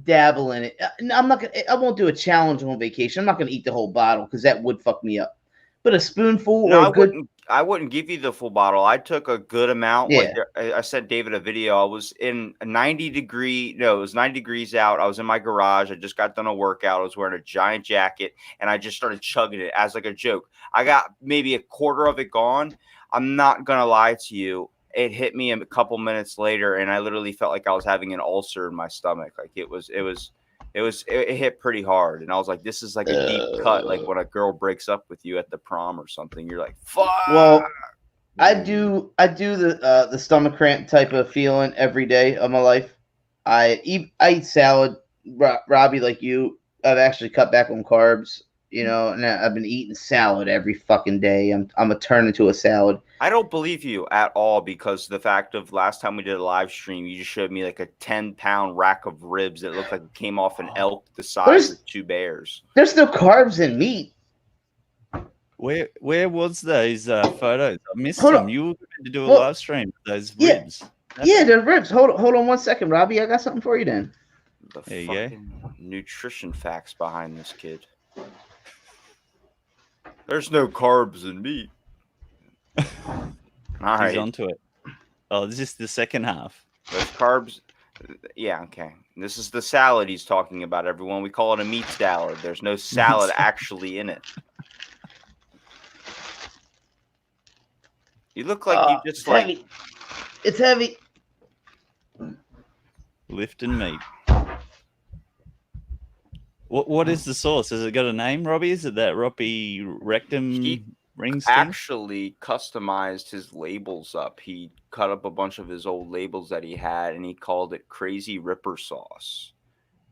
dabble in it. I won't do a challenge on vacation. I'm not gonna eat the whole bottle because that would fuck me up. But a spoonful No, or a good. I wouldn't give you the full bottle. I took a good amount. Yeah. Like I sent David a video. I was in a 90 degree. No, it was 90 degrees out. I was in my garage. I just got done a workout. I was wearing a giant jacket, and I just started chugging it as like a joke. I got maybe a quarter of it gone. I'm not gonna lie to you. It hit me a couple minutes later, and I literally felt like I was having an ulcer in my stomach. Like it hit pretty hard, and I was like, "This is like a deep cut, like when a girl breaks up with you at the prom or something." You're like, "Fuck." Well, I do the stomach cramp type of feeling every day of my life. I eat salad, Robbie, like you. I've actually cut back on carbs, you know, and I've been eating salad every fucking day. I'm a turn into a salad. I don't believe you at all because the fact of last time we did a live stream, you just showed me like a 10-pound rack of ribs that looked like it came off an elk the size of 2 bears. There's no carbs in meat. Where was those photos? I missed them. You were going to do a live stream with those ribs. Yeah, the ribs. Hold on 1 second, Robbie. I got something for you then. The fucking nutrition facts behind this kid. There's no carbs in meat. All right. He's onto it. Oh, this is the second half. There's carbs. Yeah, okay. This is the salad he's talking about, everyone. We call it a meat salad. There's no salad actually in it. You look like you just like... Heavy. It's heavy. Lifting meat. What is the sauce? Has it got a name, Robbie? Is it that Robbie Rectum rings thing? Actually customized his labels up. He cut up a bunch of his old labels that he had, and he called it Crazy Ripper Sauce.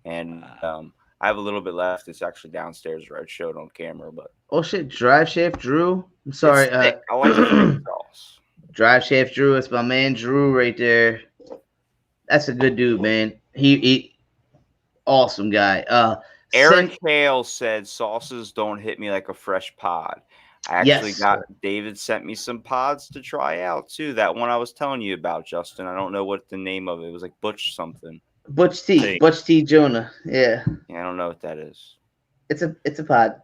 And I have a little bit left. It's actually downstairs where I showed on camera. But oh shit, Drive Shaft Drew. I'm sorry. I like the sauce. Drive Shaft Drew. It's my man Drew right there. That's a good dude, man. He awesome guy. Eric Hale said sauces don't hit me like a fresh pod. I actually David sent me some pods to try out too. That one I was telling you about, Justin. I don't know what the name of it was, like Butch something. Butch T Jonah. Yeah. I don't know what that is. It's a pod.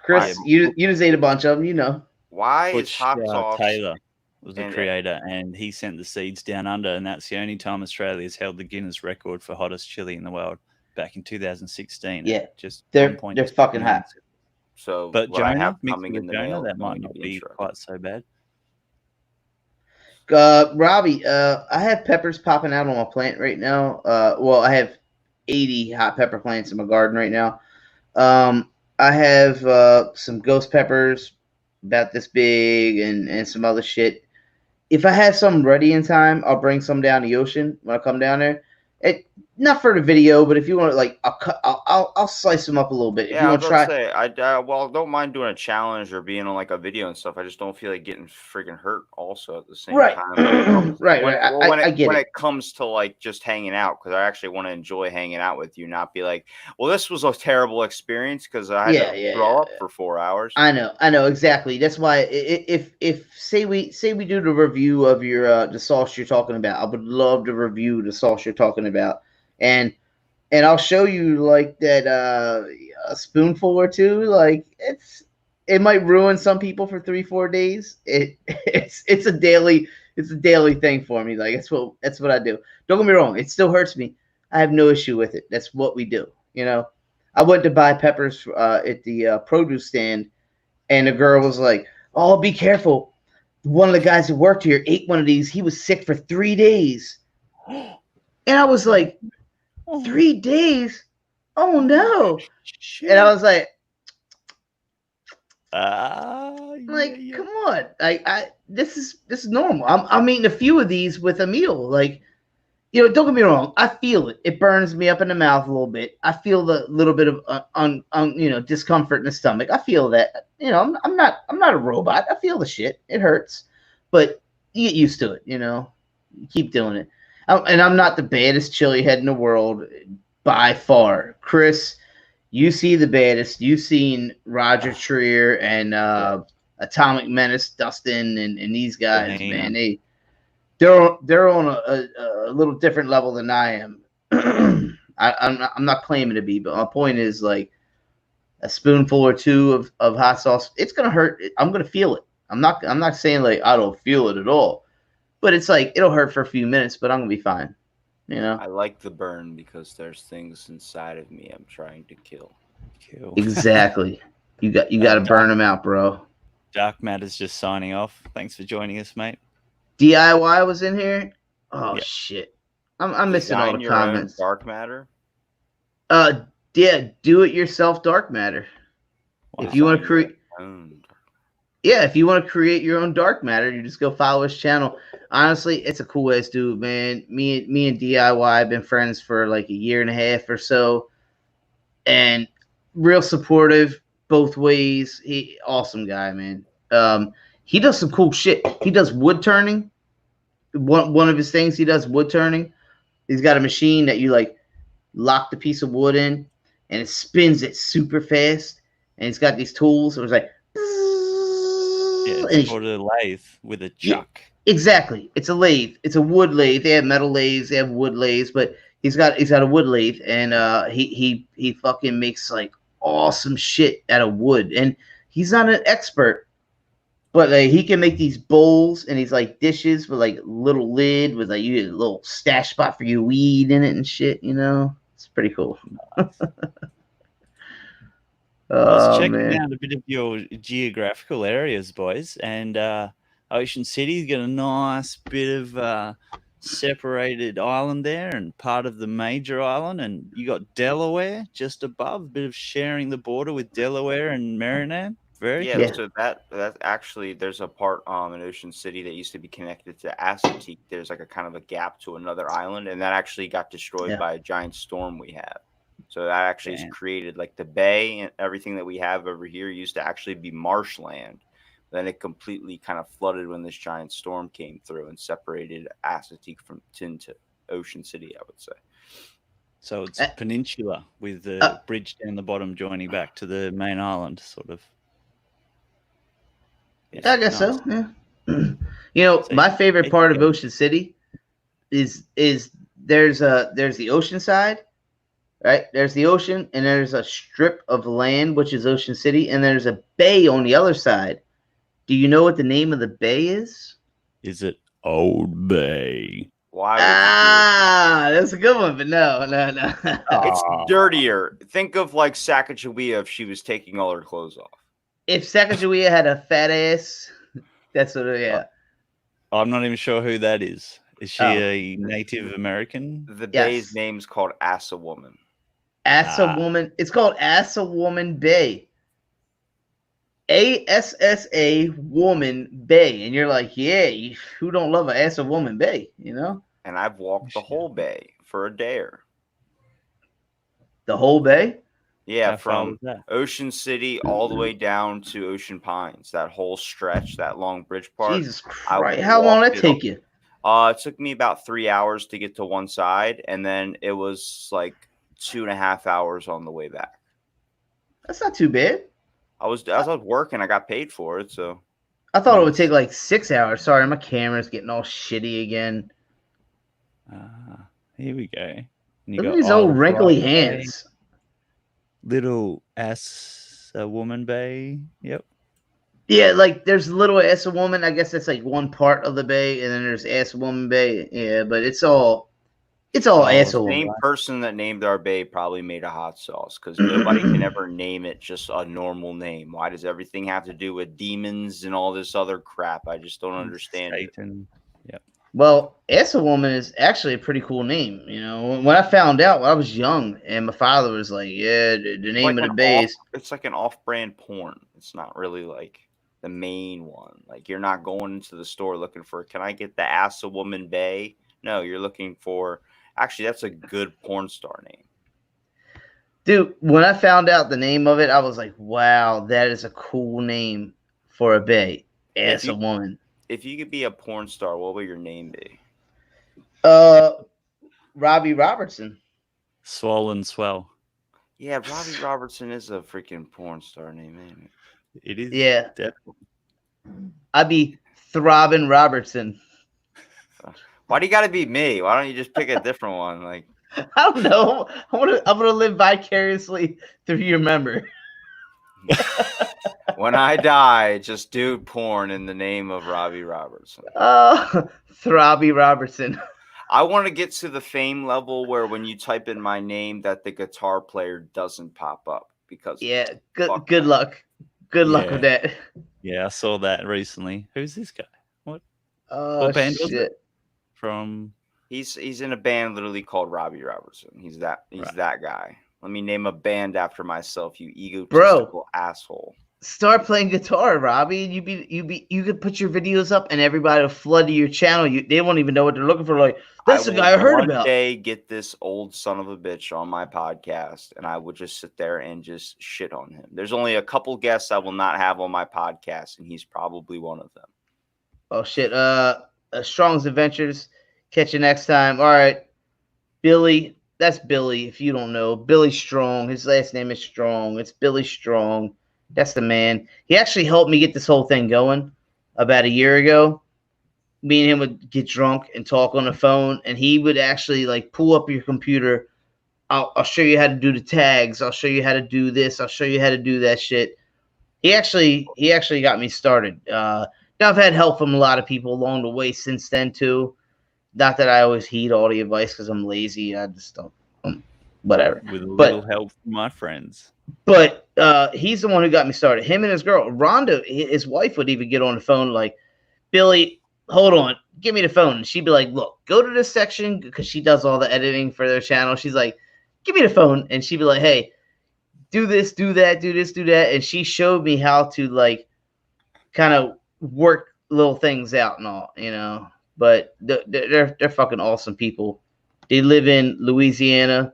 Chris, you just ate a bunch of them, you know. Why Butch, is hot sauce? Taylor was the creator, and he sent the seeds down under, and that's the only time Australia's held the Guinness record for hottest chili in the world. Back in 2016. Yeah, just they're fucking hot. So, but Jonah, coming in the Jonah, that might not be quite so bad. Robbie, I have peppers popping out on my plant right now. Well, I have 80 hot pepper plants in my garden right now. I have some ghost peppers about this big and some other shit. If I have some ready in time, I'll bring some down the ocean when I come down there. Not for the video, but if you want to, like, I'll slice them up a little bit. Yeah, if you want to try. Say, I don't mind doing a challenge or being on like a video and stuff. I just don't feel like getting freaking hurt also at the same time. Right. I get when it. it comes to like just hanging out, because I actually want to enjoy hanging out with you, not be like, well, this was a terrible experience because I had to throw up for 4 hours. I know exactly. That's why if say we do the review of your the sauce you're talking about, I would love to review the sauce you're talking about. And I'll show you like that a spoonful or two. Like it might ruin some people for 3-4 days. It's a daily thing for me. Like that's what I do. Don't get me wrong, it still hurts me. I have no issue with it. That's what we do. You know, I went to buy peppers at the produce stand, and the girl was like, "Oh, be careful. One of the guys who worked here ate one of these. He was sick for 3 days." And I was like, 3 days? Oh no. Shit. And I was like, Like, come on. This is normal. I'm eating a few of these with a meal. Like, don't get me wrong. I feel it. It burns me up in the mouth a little bit. I feel the little bit of discomfort in the stomach. I feel that. I'm not a robot. I feel the shit. It hurts, but you get used to it. You keep doing it. And I'm not the baddest chili head in the world by far. Chris, you see the baddest. You've seen Roger Trier and Atomic Menace, Dustin, and these guys, man. They're on a little different level than I am. I'm not claiming to be, but my point is, like, a spoonful or two of hot sauce, it's gonna hurt. I'm gonna feel it. I'm not saying like I don't feel it at all, but it's like it'll hurt for a few minutes, but I'm gonna be fine. I like the burn because there's things inside of me I'm trying to kill. Exactly. You got to burn them out, bro. Dark Matter's just signing off. Thanks for joining us, mate. DIY was in here. Oh shit! I'm missing all the comments. Dark Matter. Yeah, do it yourself dark matter. Wow. If you want to create, if you want to create your own dark matter, you just go follow his channel. Honestly, it's a cool ass dude, man. Me and DIY have been friends for like a year and a half or so, and real supportive both ways. He awesome guy, man. He does some cool shit. He does wood turning. One of his things, he does wood turning. He's got a machine that you like lock the piece of wood in, and it spins it super fast. And he's got these tools. It was like, it's called a lathe with a chuck. Yeah, exactly. It's a lathe. It's a wood lathe. They have metal lathes. They have wood lathes, but he's got a wood lathe, and he fucking makes like awesome shit out of wood. And he's not an expert, but like he can make these bowls and these like dishes with like little lid with like you get a little stash spot for your weed in it and shit. It's pretty cool. I was checking out a bit of your geographical areas, boys, and Ocean City's got a nice bit of separated island there and part of the major island, and you got Delaware just above, a bit of sharing the border with Delaware and Maryland. So that actually there's a part in Ocean City that used to be connected to Assateague. There's like a kind of a gap to another island, and that actually got destroyed by a giant storm we had. So that actually has created like the bay, and everything that we have over here used to actually be marshland. Then it completely kind of flooded when this giant storm came through and separated Assateague from into Ocean City, I would say. So it's peninsula with the bridge down the bottom joining back to the main island, sort of. I guess so. Yeah. My favorite part of Ocean City is there's the ocean side, right? There's the ocean, and there's a strip of land, which is Ocean City, and there's a bay on the other side. Do you know what the name of the bay is? Is it Old Bay? Why? That's a good one, but no. It's dirtier. Think of like Sacagawea if she was taking all her clothes off. If Sacagawea had a fat ass, that's what. Yeah. I'm not even sure who that is. Is she a Native American? The bay's name's called Assawoman. Assawoman. It's called Assawoman Bay. ASSA Woman Bay, and you're like, who don't love an Assawoman Bay? And I've walked the whole bay for a dare. The whole bay? Yeah, from Ocean City all the way down to Ocean Pines. That whole stretch, that long bridge part. Jesus Christ! How long did that take you? It took me about 3 hours to get to one side, and then it was like 2.5 hours on the way back. That's not too bad. I was working. I got paid for it, so. I thought it would take like 6 hours. Sorry, my camera's getting all shitty again. Here we go. Look at these old wrinkly hands. Little Assawoman Bay. Yep. Yeah, like there's Little Assawoman. I guess that's like one part of the bay, and then there's Assawoman Bay. Yeah, but it's all Assawoman. The same person that named our bay probably made a hot sauce because nobody can ever name it just a normal name. Why does everything have to do with demons and all this other crap? I just don't understand it. Yep. Well, Assawoman is actually a pretty cool name. When I found out when I was young, and my father was like, "Yeah, the name of the bay is." It's like an off-brand porn. It's not really like the main one. Like you're not going into the store looking for, can I get the Ass a Woman Bay? No, you're looking for, actually, that's a good porn star name. Dude, when I found out the name of it, I was like, wow, that is a cool name for a bae. As a woman. If you could be a porn star, what would your name be? Robbie Robertson. Swollen Swell. Yeah, Robbie Robertson is a freaking porn star name, man. It is. Yeah. Definitely. I'd be Throbbing Robertson. Why do you got to be me? Why don't you just pick a different one? Like, I don't know. I'm gonna live vicariously through your memory. when I die, just do porn in the name of Robbie Robertson. Throbby Robertson. I want to get to the fame level where when you type in my name, that the guitar player doesn't pop up because good luck. Good luck with that. Yeah, I saw that recently. Who's this guy? What band was it? From he's in a band literally called Robbie Robertson. He's that guy. Let me name a band after myself, you egotistical asshole. Start playing guitar, Robbie. You could put your videos up and everybody will flood to your channel. They won't even know what they're looking for. Like, that's the guy I heard about. One day get this old son of a bitch on my podcast, and I would just sit there and just shit on him. There's only a couple guests I will not have on my podcast, and he's probably one of them. Oh shit. Strong's Adventures. Catch you next time. All right. Billy. That's Billy, if you don't know. Billy Strong. His last name is Strong. It's Billy Strong. That's the man. He actually helped me get this whole thing going about a year ago. Me and him would get drunk and talk on the phone, and he would actually like pull up your computer. I'll show you how to do the tags. I'll show you how to do this. I'll show you how to do that shit. He actually got me started. Now I've had help from a lot of people along the way since then too. Not that I always heed all the advice because I'm lazy. I just don't. Whatever. With a little help from my friends. But he's the one who got me started. Him and his girl, Rhonda, his wife would even get on the phone like, Billy, hold on, give me the phone. And she'd be like, look, go to this section because she does all the editing for their channel. She's like, give me the phone. And she'd be like, hey, do this, do that, do this, do that. And she showed me how to like kind of work little things out and all, you know. But they're fucking awesome people. They live in Louisiana.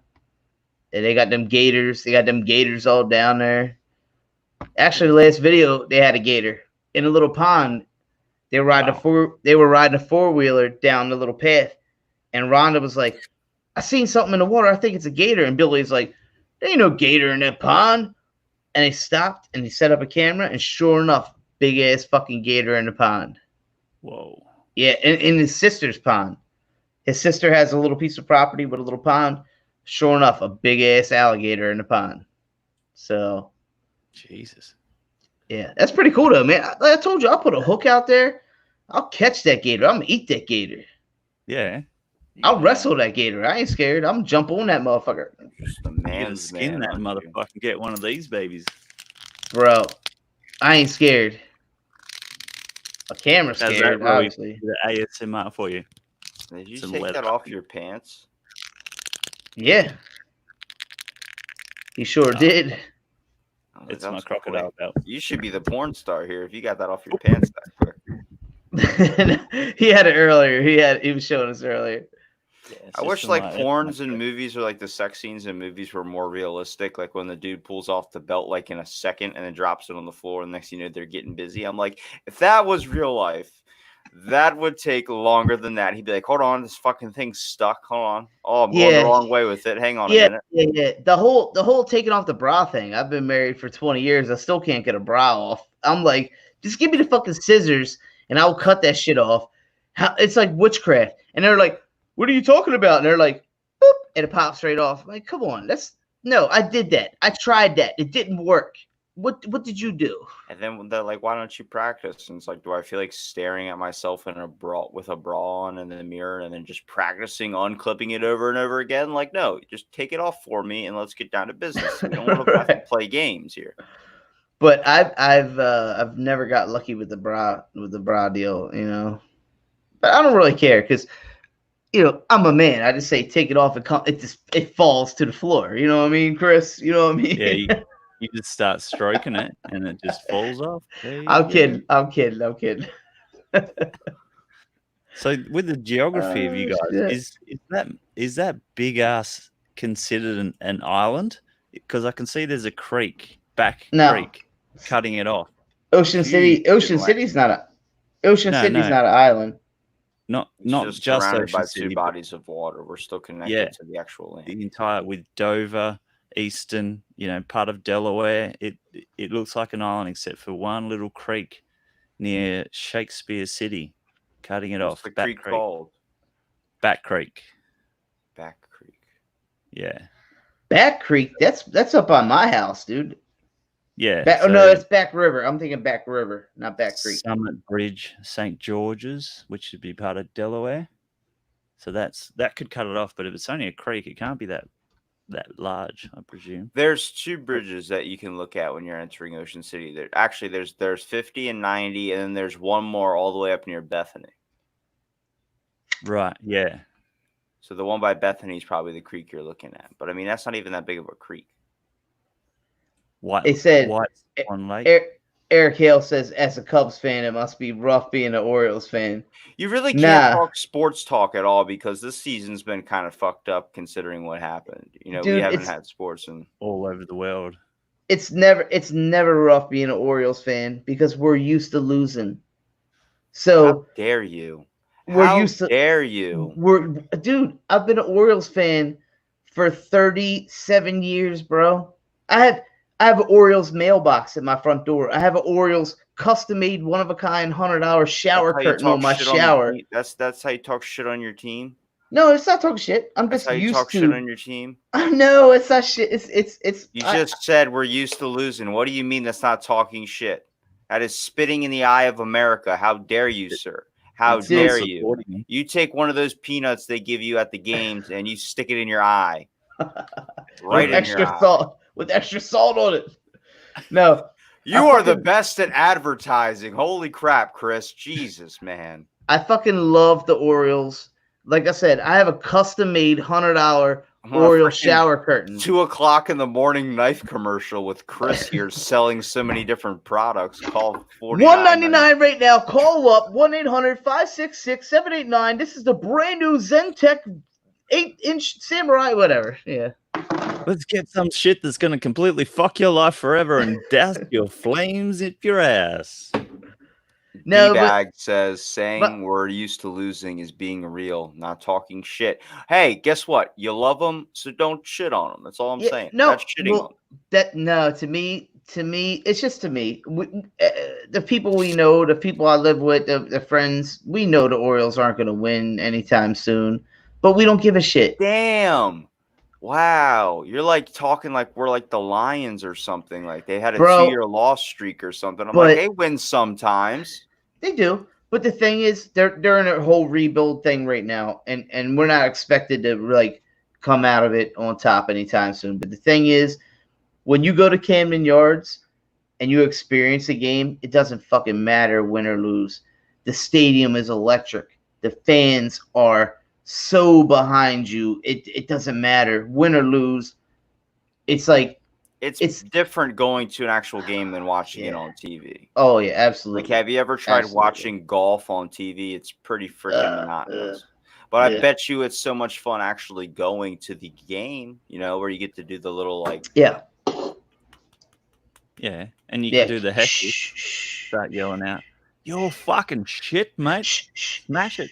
And they got them gators. They got them gators all down there. Actually, the last video, they had a gator in a little pond. They were riding a four-wheeler down the little path. And Rhonda was like, I seen something in the water. I think it's a gator. And Billy's like, there ain't no gator in that pond. And they stopped and he set up a camera. And sure enough, big-ass fucking gator in the pond. Whoa. Yeah, in his sister's pond. His sister has a little piece of property with a little pond. Sure enough, a big-ass alligator in the pond. So, Jesus. Yeah, that's pretty cool, though, man. I told you, I'll put a hook out there. I'll catch that gator. I'm going to eat that gator. Yeah. I'll wrestle that gator. I ain't scared. I'm going to jump on that motherfucker. Just a man's skin man, that aren't you? motherfucker and get one of these babies. Bro, I ain't scared. A camera's scared, obviously. The ASMR for you. Did you Some take leather. that off your pants? Yeah. He sure did. Oh, It's that my was crocodile quick. belt. You should be the porn star here if you got that off your pants that quick. He had it earlier. He was showing us earlier. Yeah, it's I just wish some, like it's porns my- and movies or like the sex scenes in movies were more realistic. Like when the dude pulls off the belt like in a second and then drops it on the floor, and next thing you know they're getting busy. I'm like, if that was real life, that would take longer than that. He'd be like, hold on, this fucking thing's stuck. Hold on. Oh, I'm going the wrong way with it. Hang on a minute. Yeah. The whole taking off the bra thing. I've been married for 20 years. I still can't get a bra off. I'm like, just give me the fucking scissors and I'll cut that shit off. It's like witchcraft. And they're like, what are you talking about? And they're like, boop, and it pops straight off. I'm like, come on, no, I did that. I tried that. It didn't work. What did you do? And then they're like, why don't you practice? And it's like, do I feel like staring at myself in a bra with a bra on in the mirror and then just practicing unclipping it over and over again? Like, no, just take it off for me and let's get down to business. We don't want to fucking play games here. But I've never got lucky with the bra deal, you know. But I don't really care because, you know, I'm a man. I just say take it off and it falls to the floor. You know what I mean, Chris? You know what I mean? Yeah, You just start stroking it, and it just falls off. There you I'm go. kidding. I'm kidding. I'm kidding. So, with the geography of you Oh, guys, shit. is that big ass considered an island? Because I can see there's a creek, No. creek, cutting it off. Ocean City. Huge Ocean inlet. City's not a. Ocean No, City's no. not an island. Not It's just just surrounded Ocean by City, two but bodies of water. We're still connected Yeah. to the actual land. the entire with Dover, Eastern, part of Delaware. It looks like an island except for one little creek near Shakespeare City, cutting it What's off. the Bat creek Creek. called? Bat Creek. Back Creek. Yeah. Back Creek. That's up on my house, dude. Yeah. Oh no, it's Back River. I'm thinking Back River, not Back Creek. Summit Bridge, St. George's, which should be part of Delaware. So that could cut it off, but if it's only a creek, it can't be that large, I presume. There's two bridges that you can look at when you're entering Ocean City. There's 50 and 90, and then there's one more all the way up near Bethany. Right. Yeah. So the one by Bethany is probably the creek you're looking at. But I mean, that's not even that big of a creek. They said White Swan Lake. Eric Hale says, as a Cubs fan, it must be rough being an Orioles fan. You really can't talk sports talk at all because this season's been kind of fucked up considering what happened. Dude, we haven't had sports in all over the world. It's never rough being an Orioles fan because we're used to losing. So how dare you? Dare you? Dude, I've been an Orioles fan for 37 years, bro. I have an Orioles mailbox at my front door. I have an Orioles custom-made, one-of-a-kind, $100 shower curtain on my shower. That's how you talk shit on your team? No, it's not talking shit. I'm That's just how you used talk to. shit on your team? No, it's not shit. You just said we're used to losing. What do you mean that's not talking shit? That is spitting in the eye of America. How dare you, sir? How dare you? You take one of those peanuts they give you at the games and you stick it in your eye. Right, with extra salt. With extra salt on it. No. You are the best at advertising. Holy crap, Chris. Jesus, man. I fucking love the Orioles. Like I said, I have a custom-made $100 Orioles shower curtain. 2:00 in the morning knife commercial with Chris here selling so many different products. Call $199 right now. Call up 1-800-566-789. This is the brand new Zentech 8-inch Samurai, whatever. Yeah. Let's get some shit that's going to completely fuck your life forever and douse your flames up your ass. No, D-Bag says saying we're used to losing is being real, not talking shit. Hey, guess what? You love them, so don't shit on them. That's all I'm saying. No, that's shitting on them. To me, it's just to me. The people we know, the people I live with, the friends, we know the Orioles aren't going to win anytime soon, but we don't give a shit. Damn. Wow, you're like talking like we're like the Lions or something. Like they had a 2-year loss streak or something. I'm like, they win sometimes. They do, but the thing is, they're in a whole rebuild thing right now, and we're not expected to like come out of it on top anytime soon. But the thing is, when you go to Camden Yards and you experience a game, it doesn't fucking matter win or lose. The stadium is electric. The fans are so behind you, it doesn't matter win or lose. It's like it's different going to an actual game than watching it on TV. Oh yeah, absolutely. Like, have you ever tried watching golf on TV? It's pretty freaking monotonous. But I bet you it's so much fun actually going to the game. Where you get to do the little like and you can do the heckles, start yelling out, "You're fucking shit, mate! Smash it!"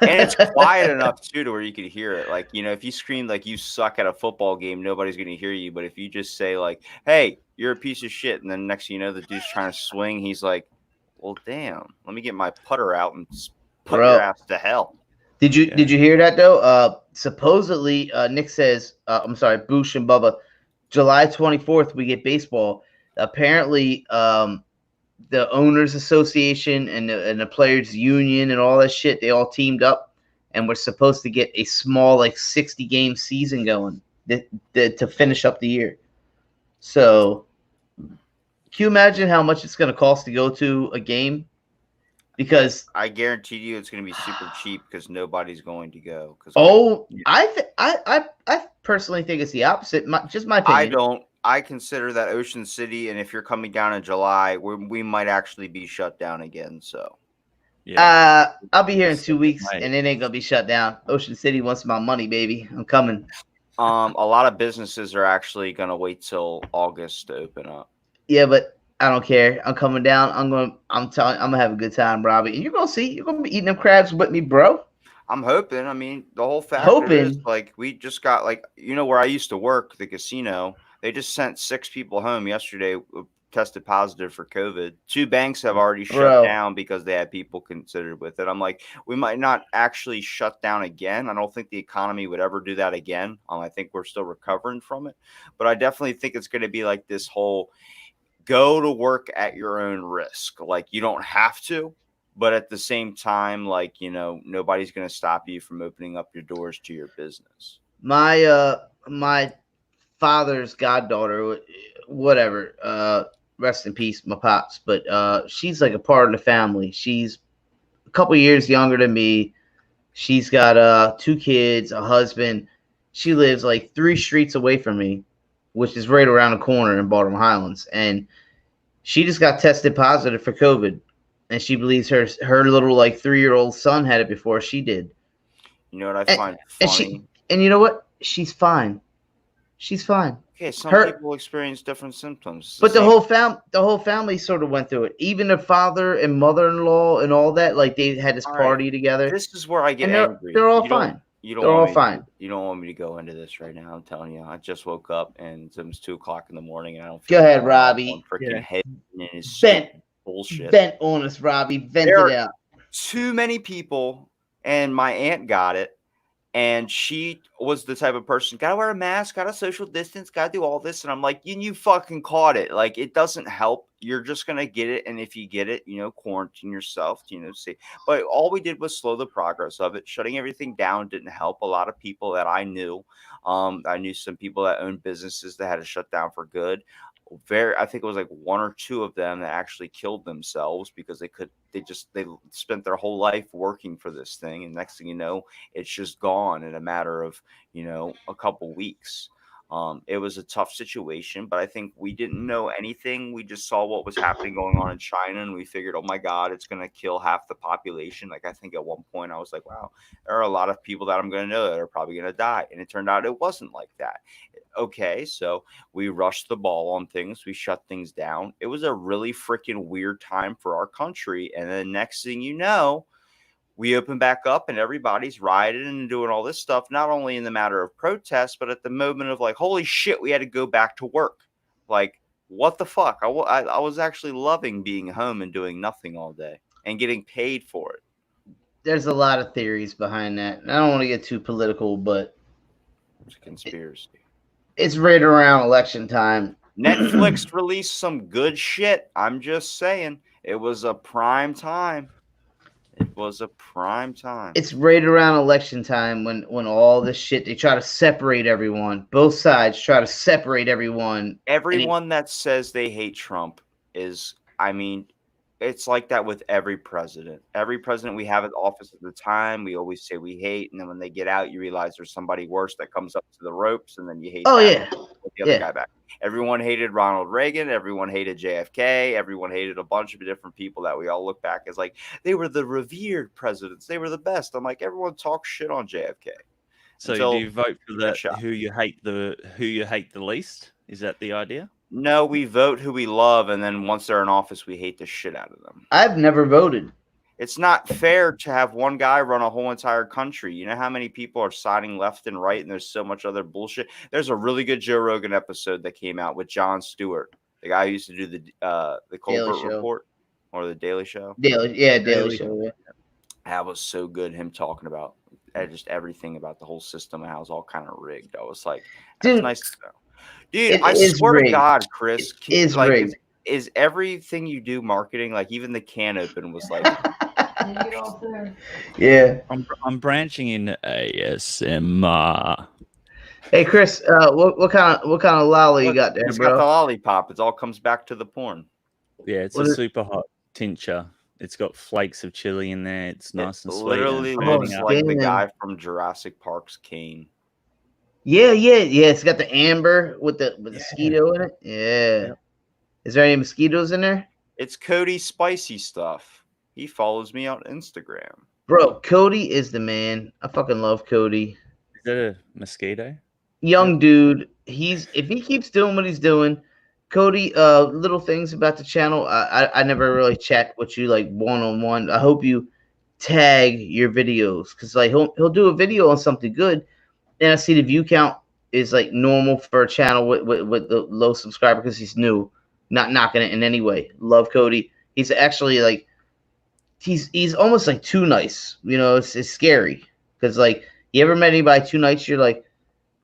And it's quiet enough too to where you could hear it. Like, if you scream like you suck at a football game, nobody's gonna hear you. But if you just say like, "Hey, you're a piece of shit," and then next thing you know, the dude's trying to swing, he's like, "Well, damn, let me get my putter out and put your ass to hell." Did you hear that though? Supposedly, Nick says, I'm sorry, Boosh and Bubba, July 24th we get baseball. Apparently, the owners association and the players union and all that shit, they all teamed up and we're supposed to get a small like 60 game season going to finish up the year. So can you imagine how much it's going to cost to go to a game? Because I guarantee you it's going to be super cheap because nobody's going to go. I personally think it's the opposite. Just my opinion. I consider that Ocean City, and if you're coming down in July, we might actually be shut down again. So Yeah. I'll be here in 2 weeks, Mate. and it ain't gonna be shut down. Ocean City wants my money, baby. I'm coming. a lot of businesses are actually gonna wait till August to open up. Yeah, but I don't care. I'm coming down. I'm gonna have a good time, Robbie. And you're gonna see. You're gonna be eating them crabs with me, bro. I'm hoping. I mean, the whole factor is Hoping. like we just got like where I used to work, the casino. They just sent 6 people home yesterday tested positive for COVID. 2 banks have already shut Bro. down because they had people considered with it. I'm like, we might not actually shut down again. I don't think the economy would ever do that again. I think we're still recovering from it, but I definitely think it's going to be like this whole go to work at your own risk. Like you don't have to, but at the same time, like, nobody's going to stop you from opening up your doors to your business. My father's goddaughter, whatever, rest in peace, my pops, but she's like a part of the family. She's a couple years younger than me. She's got 2 kids, a husband. She lives like 3 streets away from me, which is right around the corner in Baltimore Highlands, and she just got tested positive for COVID, and she believes her little like 3-year-old son had it before she did. You know what I find funny? And you know what? She's fine. She's fine. Okay, some people experience different symptoms. But the whole family sort of went through it. Even the father and mother-in-law and all that, like they had this party together. This is where I get and angry. They're all fine. They're all fine. You don't want me to go into this right now. I'm telling you, I just woke up and it was 2:00 in the morning, and I don't feel. Go ahead, Robbie. Freaking head and his bullshit. Vent on us, Robbie. Vent it out. Too many people, and my aunt got it. And she was the type of person, gotta wear a mask, gotta social distance, gotta do all this. And I'm like, you fucking caught it. Like, it doesn't help. You're just gonna get it. And if you get it, quarantine yourself, see. But all we did was slow the progress of it. Shutting everything down didn't help. A lot of people that I knew some people that owned businesses that had to shut down for good. I think it was like 1 or 2 of them that actually killed themselves because they spent their whole life working for this thing, and next thing you know, it's just gone in a matter of a couple weeks. It was a tough situation, but I think we didn't know anything. We just saw what was happening going on in China, and we figured, oh my God, it's going to kill half the population. Like, I think at one point I was like, wow, there are a lot of people that I'm going to know that are probably going to die. And it turned out it wasn't like that. Okay, so we rushed the ball on things. We shut things down. It was a really freaking weird time for our country. And then next thing you know, we open back up and everybody's rioting and doing all this stuff, not only in the matter of protest, but at the moment of like, holy shit, we had to go back to work. Like, what the fuck? I was actually loving being home and doing nothing all day and getting paid for it. There's a lot of theories behind that. I don't want to get too political, but it's a conspiracy. It's right around election time. Netflix released some good shit. I'm just saying, it was a prime time. It was a prime time. It's right around election time when all this shit, they try to separate everyone. Both sides try to separate everyone. Everyone that says they hate Trump is, it's like that with every president. Every president we have in office at the time, we always say we hate. And then when they get out, you realize there's somebody worse that comes up to the ropes. And then you hate the other guy back. Everyone hated Ronald Reagan. Everyone hated JFK. Everyone hated a bunch of different people that we all look back as like, they were the revered presidents. They were the best. I'm like, everyone talks shit on JFK. So do you vote for who you hate the least? Is that the idea? No, we vote who we love, and then once they're in office, we hate the shit out of them. I've never voted. It's not fair to have one guy run a whole entire country. You know how many people are siding left and right, and there's so much other bullshit. There's a really good Joe Rogan episode that came out with Jon Stewart, the guy who used to do the Colbert Report or the Daily Show. Daily Show. Yeah. That was so good. Him talking about just everything about the whole system and how it's all kind of rigged. I was like, that's nice to know. Dude, I swear to God, Chris, rigged. Is everything you do marketing? Like even the can open was like, yeah. I'm branching into ASMR. Hey Chris, what kind of lolly you got there, it's bro? Got the lollipop. It all comes back to the porn. Yeah, it's super hot tincture. It's got flakes of chili in there. It's nice and sweet. Literally looks like the guy from Jurassic Park's cane. Yeah. It's got the amber with the mosquito in it. Yeah. Yep. Is there any mosquitoes in there? It's Cody's spicy stuff. He follows me on Instagram. Bro, Cody is the man. I fucking love Cody. Is that a mosquito? Young dude. If he keeps doing what he's doing, Cody, little things about the channel. I never really chat with you like one on one. I hope you tag your videos because like he'll do a video on something good, and I see the view count is like normal for a channel with the low subscriber because he's new. Not knocking it in any way. Love Cody. He's actually like he's almost like too nice. You know, it's scary because like you ever met anybody too nice? You're like,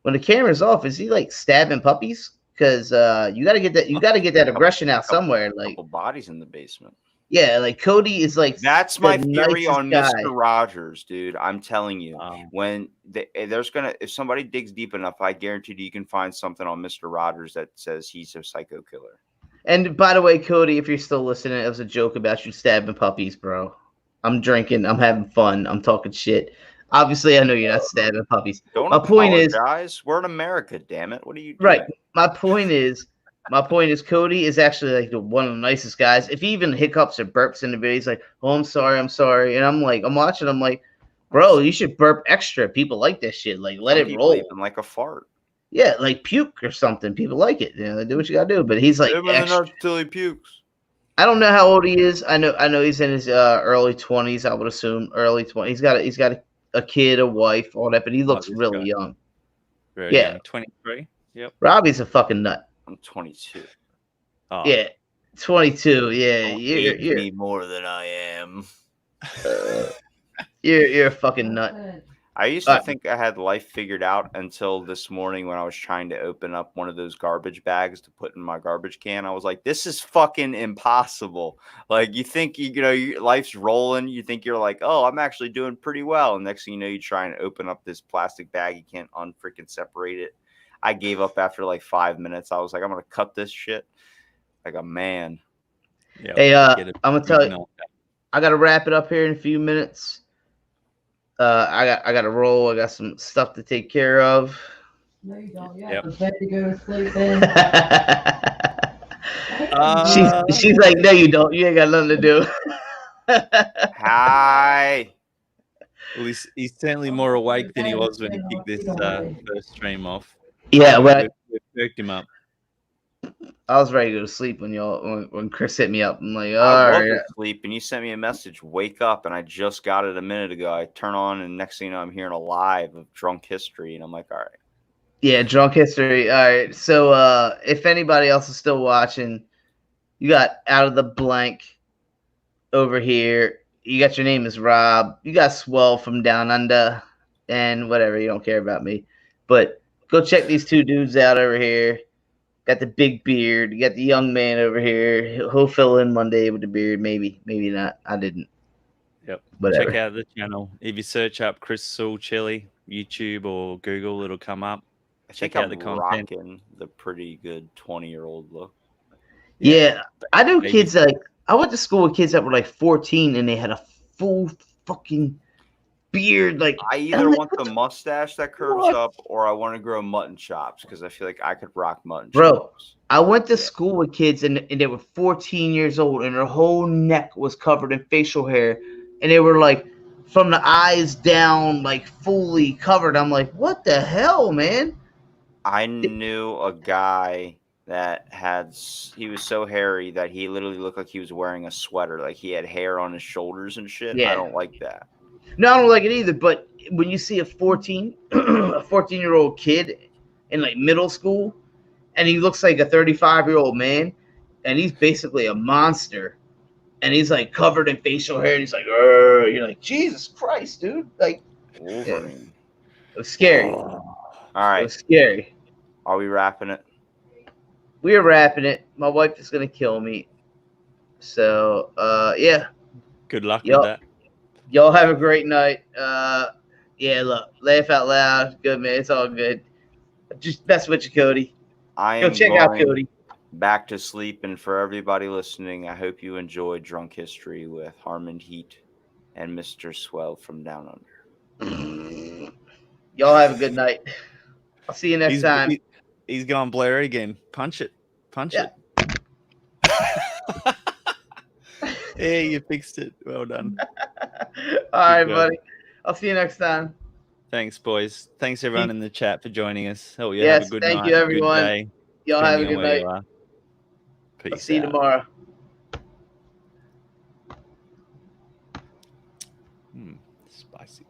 when the camera's off, is he like stabbing puppies? Because you gotta get that aggression out somewhere. Like, Couple bodies in the basement. yeah, like Cody is like That's the my theory nicest on guy. Mr. Rogers, dude. I'm telling you, when if somebody digs deep enough, I guarantee you can find something on Mr. Rogers that says he's a psycho killer. And by the way, Cody, if you're still listening, it was a joke about you stabbing puppies, bro. I'm drinking. I'm having fun. I'm talking shit. Obviously, I know you're not stabbing puppies. Don't My point is, apologize. We're in America, damn it. What are you doing? right. My point is, Cody is actually like one of the nicest guys. If he even hiccups or burps in the video, he's like, "Oh, I'm sorry," and I'm like, I'm watching. I'm like, bro, you should burp extra. People like that shit. Like, let it roll. Even like a fart. Yeah, like puke or something. People like it. You know, do what you gotta do. But he's like, until he pukes. I don't know how old he is. I know he's in his early 20s. I would assume early 20s. He's got a kid, a wife, all that. But he looks really young. Very young. 23. Yep. Robbie's a fucking nut. I'm 22. Oh. Yeah, 22. Yeah, Don't you're hate me more than I am. You're a fucking nut. I used to think I had life figured out until this morning when I was trying to open up one of those garbage bags to put in my garbage can. I was like, this is fucking impossible. Like, you think, your life's rolling. You think you're like, oh, I'm actually doing pretty well. And next thing you know, you try and open up this plastic bag. You can't unfreaking separate it. I gave up after like 5 minutes. I was like, I'm going to cut this shit like a man. Yeah, hey, I'm going to tell you, I got to wrap it up here in a few minutes. I got to roll. I got some stuff to take care of. No, you don't. You have to bed to go to sleep in. She's like, no, you don't. You ain't got nothing to do. Hi. Well, he's certainly more awake than he was when he kicked this first stream off. Yeah, we perked him up. I was ready to go to sleep when Chris hit me up. I'm like, I all was right. asleep, and you sent me a message, wake up, and I just got it a minute ago. I turn on, and next thing you know, I'm hearing a live of Drunk History, and I'm like, all right. Yeah, Drunk History. All right. So if anybody else is still watching, you got Out of the Blank over here. You got Your Name is Rob. You got Swell from Down Under, and whatever. You don't care about me. But go check these two dudes out over here. Got the big beard. You got the young man over here. He'll fill in Monday with the beard. Maybe not. I didn't. Yep. Whatever. Check out the channel. If you search up Chris Saul Chili, YouTube or Google, it'll come up. Check out the content. Rocking the pretty good 20-year-old look. Yeah, I know kids like I went to school with kids that were like 14 and they had a full fucking beard. Like, I either want the mustache that curves up or I want to grow mutton chops because I feel like I could rock mutton chops. Bro, I went to school with kids and they were 14 years old and their whole neck was covered in facial hair. And they were like from the eyes down, like fully covered. I'm like, what the hell, man? I knew a guy that he was so hairy that he literally looked like he was wearing a sweater. Like he had hair on his shoulders and shit. Yeah. I don't like that. No, I don't like it either. But when you see a 14-year-old kid in like middle school, and he looks like a 35-year-old man, and he's basically a monster, and he's like covered in facial hair, and he's like, you're like, Jesus Christ, dude! Like, yeah. It was scary. All right, it was scary. Are we wrapping it? We are wrapping it. My wife is gonna kill me. So, yeah. Good luck with that. Y'all have a great night. Yeah, look, laugh out loud. Good, man. It's all good. Just best with you, Cody. Go check out Cody. Back to sleep. And for everybody listening, I hope you enjoyed Drunk History with Harmon Heat and Mr. Swell from Down Under. Y'all have a good night. I'll see you next time. He's gone blurry again. Punch it. Yeah. Yeah, you fixed it. Well done. All right, job. buddy. I'll see you next time. Thanks, boys. Thanks everyone in the chat for joining us. Oh, yeah, Yes, have a good thank night, you, everyone. good day. Y'all have a depending on good where night. you are. I'll Peace see you out. tomorrow. Spicy.